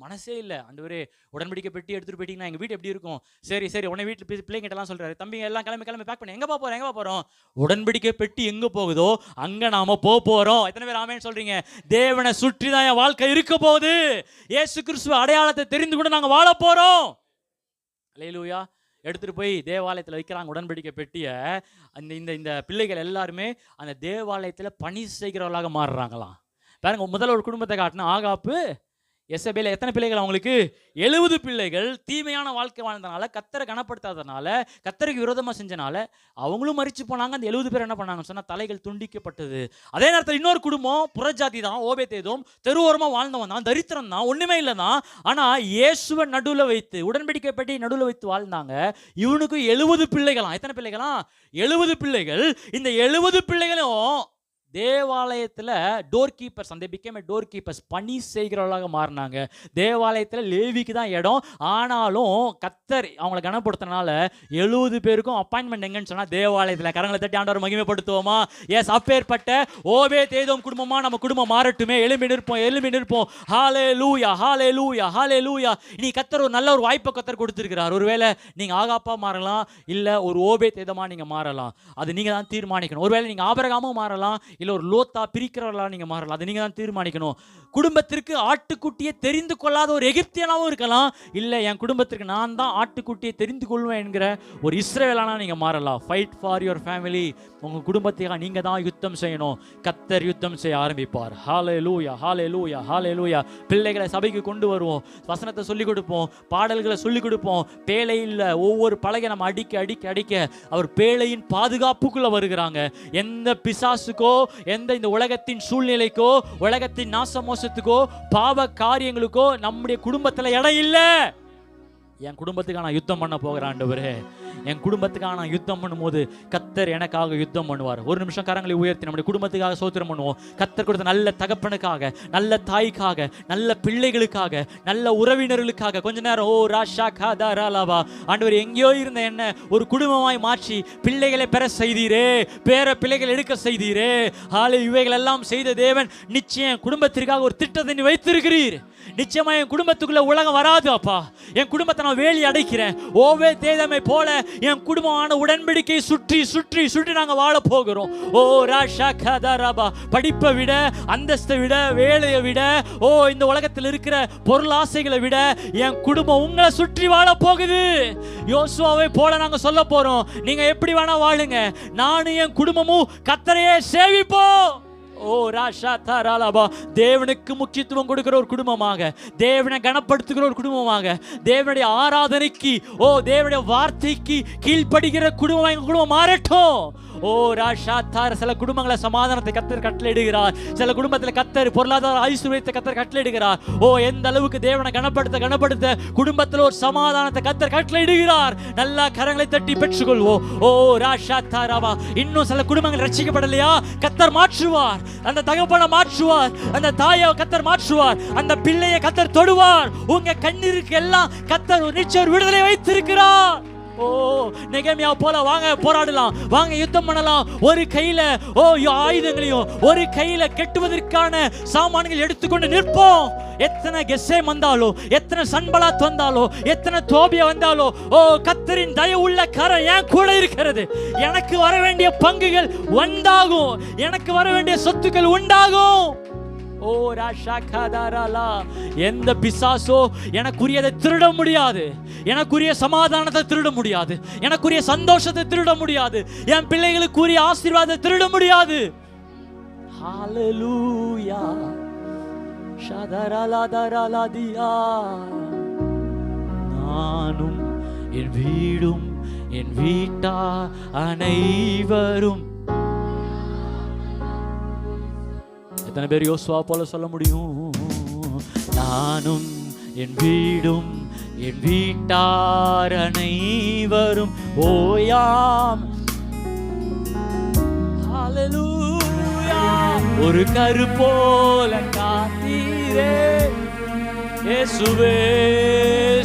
மனசே இல்லை. ஆண்டவரே உடன்படிக்கை பெட்டி எடுத்துகிட்டு போயிட்டீங்கன்னா எங்கள் வீட்டு எப்படி இருக்கும்? சரி உடனே வீட்டில் பிள்ளைங்கிட்டலாம் சொல்கிறாரு, தம்பிங்க எல்லாம் கிளம்பி பேக் பண்ணி எங்கே போகிறோம்? உடன்படிக்கை பெட்டி எங்கே போகுதோ அங்கே நாம் போகிறோம். எத்தனை பேர் ஆமேன்னு சொல்கிறீங்க? தேவனை சுற்றி தான் என் வாழ்க்கை இருக்க போகுது. இயேசு கிறிஸ்துவ அடையாளத்தை தெரிந்து கூட நாங்கள் வாழ போகிறோம். அல்லேலூயா. எடுத்துகிட்டு போய் தேவாலயத்தில் வைக்கிறாங்க உடன்படிக்கை பெட்டியை. இந்த பிள்ளைகள் எல்லாருமே அந்த தேவாலயத்தில் பணி செய்கிறவர்களாக மாறுறாங்களாம். பாருங்க, முதல்ல ஒரு குடும்பத்தை காட்டினா ஆகாப்பு எசபேல். எத்தனை பிள்ளைகள் அவங்களுக்கு? 70 பிள்ளைகள். தீமையான வாழ்க்கை வாழ்ந்தனால, கர்த்தரை கனப்படுத்தாதனால, கர்த்தருக்கு விரோதமாக செஞ்சனால அவங்களும் மரிச்சு போனாங்க. அந்த 70 பேர் என்ன பண்ணாங்கன்னு சொன்னால் தலைகள் துண்டிக்கப்பட்டது. அதே நேரத்தில் இன்னொரு குடும்பம் புறஜாதி தான், ஓபேத் ஏதோம், தெருவோரமாக வாழ்ந்தவன் தான், தரித்திரம் தான், ஒன்றுமே இல்லை தான். ஆனால் இயேசுவை நடுவில் வைத்து, உடன்படிக்கை பெட்டி நடுவில் வைத்து வாழ்ந்தாங்க. இவனுக்கு 70 பிள்ளைகளாம். எத்தனை பிள்ளைகளாம்? 70 பிள்ளைகள். இந்த 70 பிள்ளைகளும் தேவாலயத்தில் டோர் கீப்பர்ஸ், அந்த பிகேம் டோர் கீப்பர்ஸ், பணி செய்கிறவர்களாக மாறினாங்க. தேவாலயத்தில் லேவிக்கு தான் இடம், ஆனாலும் கர்த்தர் அவங்களை கனப்படுத்தினால 70 பேருக்கும் அப்பாயின்மெண்ட் எங்கன்னு சொன்னால் தேவாலயத்தில். கரங்களை தட்டி ஆண்டவரை மகிமைப்படுத்துவோமா? எஸ், அப்பேற்பட்ட ஓபேத் ஏதோம் குடும்பமா நம்ம குடும்பம் மாறட்டுமே. எழும்பி நிற்போம். ஹல்லேலூயா, ஹல்லேலூயா, ஹல்லேலூயா. நீ கர்த்தர் ஒரு நல்ல ஒரு வாய்ப்பை கர்த்தர் கொடுத்துருக்கிறார். ஒருவேளை நீங்கள் ஆகாப்பா மாறலாம், இல்லை ஒரு ஓபேத் ஏதோமா நீங்கள் மாறலாம். அது நீங்கள் தான் தீர்மானிக்கணும். ஒருவேளை நீங்கள் ஆபிரகாமும் மாறலாம், இல்லை ஒரு லோத்தா பிரிக்கிறவர்களாக நீங்கள் மாறலாம். அதை நீங்கள் தான் தீர்மானிக்கணும். குடும்பத்திற்கு ஆட்டுக்குட்டியை தெரிந்து கொள்ளாத ஒரு எகிப்தியனாகவும் இருக்கலாம், இல்லை என் குடும்பத்திற்கு நான் தான் ஆட்டுக்குட்டியை தெரிந்து கொள்வேன் என்கிற ஒரு இஸ்ரவேலானா நீங்கள் மாறலாம். Fight for your family. உங்கள் குடும்பத்துக்காக நீங்கள் தான் யுத்தம் செய்யணும். கர்த்தர் யுத்தம் செய்ய ஆரம்பிப்பார். ஹல்லேலூயா, ஹல்லேலூயா, ஹல்லேலூயா. பிள்ளைகளை சபைக்கு கொண்டு வருவோம், வசனத்தை சொல்லிக் கொடுப்போம், பாடல்களை சொல்லிக் கொடுப்போம். பேழையில் ஒவ்வொரு பலகை நம்ம அடிக்க அவர் பேழையின் பாதுகாப்புக்குள்ளே வருகிறாங்க. எந்த பிசாசுக்கோ, எந்த இந்த உலகத்தின் சூழ்நிலைக்கோ, உலகத்தின் நாசமோசத்துக்கோ, பாவ காரியங்களுக்கோ நம்முடைய குடும்பத்தில் இடம் இல்லை. என் குடும்பத்துக்கு நான் யுத்தம் பண்ண போகிறேன் ஆண்டவரே. என் குடும்பத்துக்காக நான் யுத்தம் பண்ணும்போது கர்த்தர் எனக்காக யுத்தம் பண்ணுவார். ஒரு நிமிஷம் கரங்களை உயர்த்தி நம்முடைய குடும்பத்துக்காக ஸ்தோத்திரம் பண்ணுவோம். கர்த்தர் கொடுத்த நல்ல தகப்பனுக்காக, நல்ல தாய்க்காக, நல்ல பிள்ளைகளுக்காக, நல்ல உறவினர்களுக்காக கொஞ்ச நேரம் ஓ ராஷா காதா ராலாவா ஆண்டவர் எங்கேயோ இருந்த என்ன ஒரு குடும்பமாய் மாற்றி பிள்ளைகளை பெற செய்தீரே, பேர பிள்ளைகள் எடுக்க செய்தீரே. இவைகள் எல்லாம் செய்த தேவன் நிச்சயம் குடும்பத்திற்காக ஒரு திட்டத்தை நீ வைத்திருக்கிறீர். நிச்சயமா என் குடும்பத்துக்குள்ள உலகம் வராது அப்பா. என் குடும்பத்தை நான் வேலி அடைக்கிறேன். ஓவே தேதமை போல என் குடும்பமான உடன்படிக்கை சுற்றி சுற்றி சுற்றி நாங்கள் வாழ போகிறோம். ஓ ராஷா கதராபா. படிப்பை விட, அந்தஸ்தை விட, வேலையை விட, ஓ இந்த உலகத்தில் இருக்கிற பொருளாசைகளை விட என் குடும்பம் உங்களை சுற்றி வாழ போகுது. யோசுவாவை போல நாங்க சொல்ல போறோம், நீங்க எப்படி வேணா வாழுங்க, நானும் என் குடும்பமும் கர்த்தரையே சேவிப்போம். ஓ ராஷா தாராலாபா. தேவனுக்கு முக்கியத்துவம் கொடுக்கிற ஒரு குடும்பமாக, தேவனை கனப்படுத்துகிற ஒரு குடும்பமாக, தேவனுடைய ஆராதனைக்கு, ஓ தேவனுடைய வார்த்தைக்கு கீழ்ப்படுகிற குடும்பம் எங்க குடும்பம் மாறட்டும். ஓ ராஷா தார. சில குடும்பங்களை சமாதானத்தை கர்த்தர் கட்டளையிடுகிறார். சில குடும்பத்தில் கர்த்தர் பொருளாதார ஐஸ்வர்யத்தை கர்த்தர் கட்டளையிடுகிறார். ஓ எந்த அளவுக்கு தேவனை கனப்படுத்த குடும்பத்தில் ஒரு சமாதானத்தை கர்த்தர் கட்டளையிடுகிறார். நல்லா கரங்களை தட்டி பெற்றுக்கொள்வோம். ஓ ராஷா தாராவா. இன்னும் சில குடும்பங்கள் ரட்சிக்கப்படலையா, கர்த்தர் மாற்றுவார். அந்த தகப்பனை மாற்றுவார், அந்த தாயை கர்த்தர் மாற்றுவார், அந்த பிள்ளையை கர்த்தர் தொடுவார். உங்க கண்ணீருக்கு எல்லாம் கர்த்தர் ஒரு நிச்சய விடுதலை வைத்திருக்கிறார். ஓ நெகேமியா போல வாங்க போராடலாம், வாங்க யுத்தம் பண்ணலாம். ஒரு கையில ஓ ஆயுதங்களையும் ஒரு கையில கெட்டுவதற்கான சாமான்கள் எடுத்துக்கொண்டு நிற்போம். எத்தனை கெசேம் வந்தாலோ, எத்தனை சன்பலாத் வந்தாலோ, எத்தனை தோபியா வந்தாலோ, ஓ கர்த்தரின் தயவுள்ள கரம் என் கூட இருக்கிறது. எனக்கு வர வேண்டிய பங்குகள் உண்டாகும், எனக்கு வர வேண்டிய சொத்துக்கள் உண்டாகும். ஓ ராஷா காதாராலா. எந்த பிசாசோ எனக்குரியதை திருட முடியாது, எனக்குரிய சமாதானத்தை திருட முடியாது, எனக்குரிய சந்தோஷத்தை திருட முடியாது, என் பிள்ளைகளுக்குரிய ஆசீர்வாதத்தை திருட முடியாது. ஹalleluya ஷதரலதரலதியா. நானும் என் வீடும் என் வீட்டார் அனைவரும். எத்தனை பேர் யோசுவா போல சொல்ல முடியும்? நானும் என் வீடும் என் வீட்டார் அனைவரும் ஓயாம். ஹalleluya. ஒரு கரு போல காத்தீரே இயேசுவே,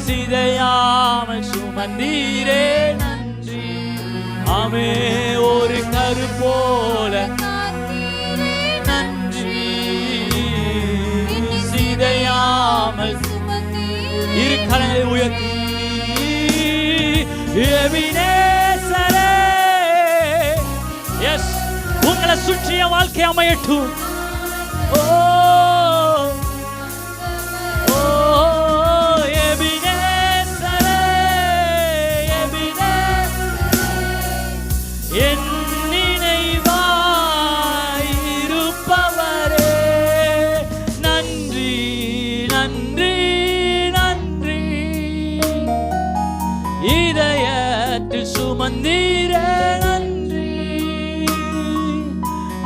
சிதையாமல் சுமந்தீரே நன்றி. ஆமே. ஒரு கரு போல இரு கரங்களை உயர்த்தி எபினேசரே. எஸ், உங்களை சுற்றிய வாழ்க்கை அமையட்டும். ஓ ஓ எபினேசரே, எபினேசரே, என் நினைவாய் இருப்பவரே நன்றி நன்றி நன்றி. இதயத்தில் சுமந்தீரே நன்றி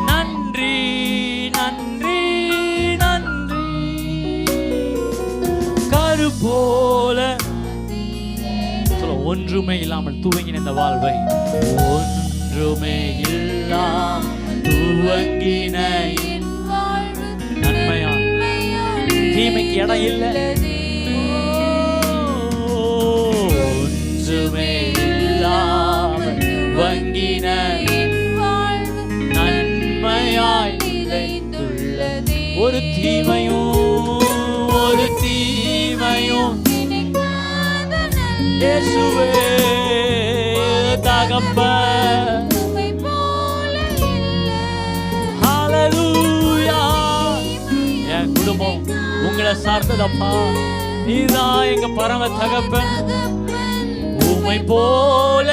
நன்றி நன்றி நன்றி. கரு போல ஒன்றுமே இல்லாமல் துவங்கின இந்த வாழ்வை, ஒன்றுமே இல்லாமல் துவங்கின நன்மையா, தீமைக்கு இடம் இல்லை. ஒன்றுமே இல்லாமல் வங்கின நன்மையாய் நிறைந்துள்ளது. ஒரு தீமையும் ஒரு தீமையும் இயேசுவே தகப்பன். ஹalleluya. என் குடும்பம் உங்களை சார்ந்ததப்பா. நீதான் எங்க பரம தகப்பன். உம்மை போல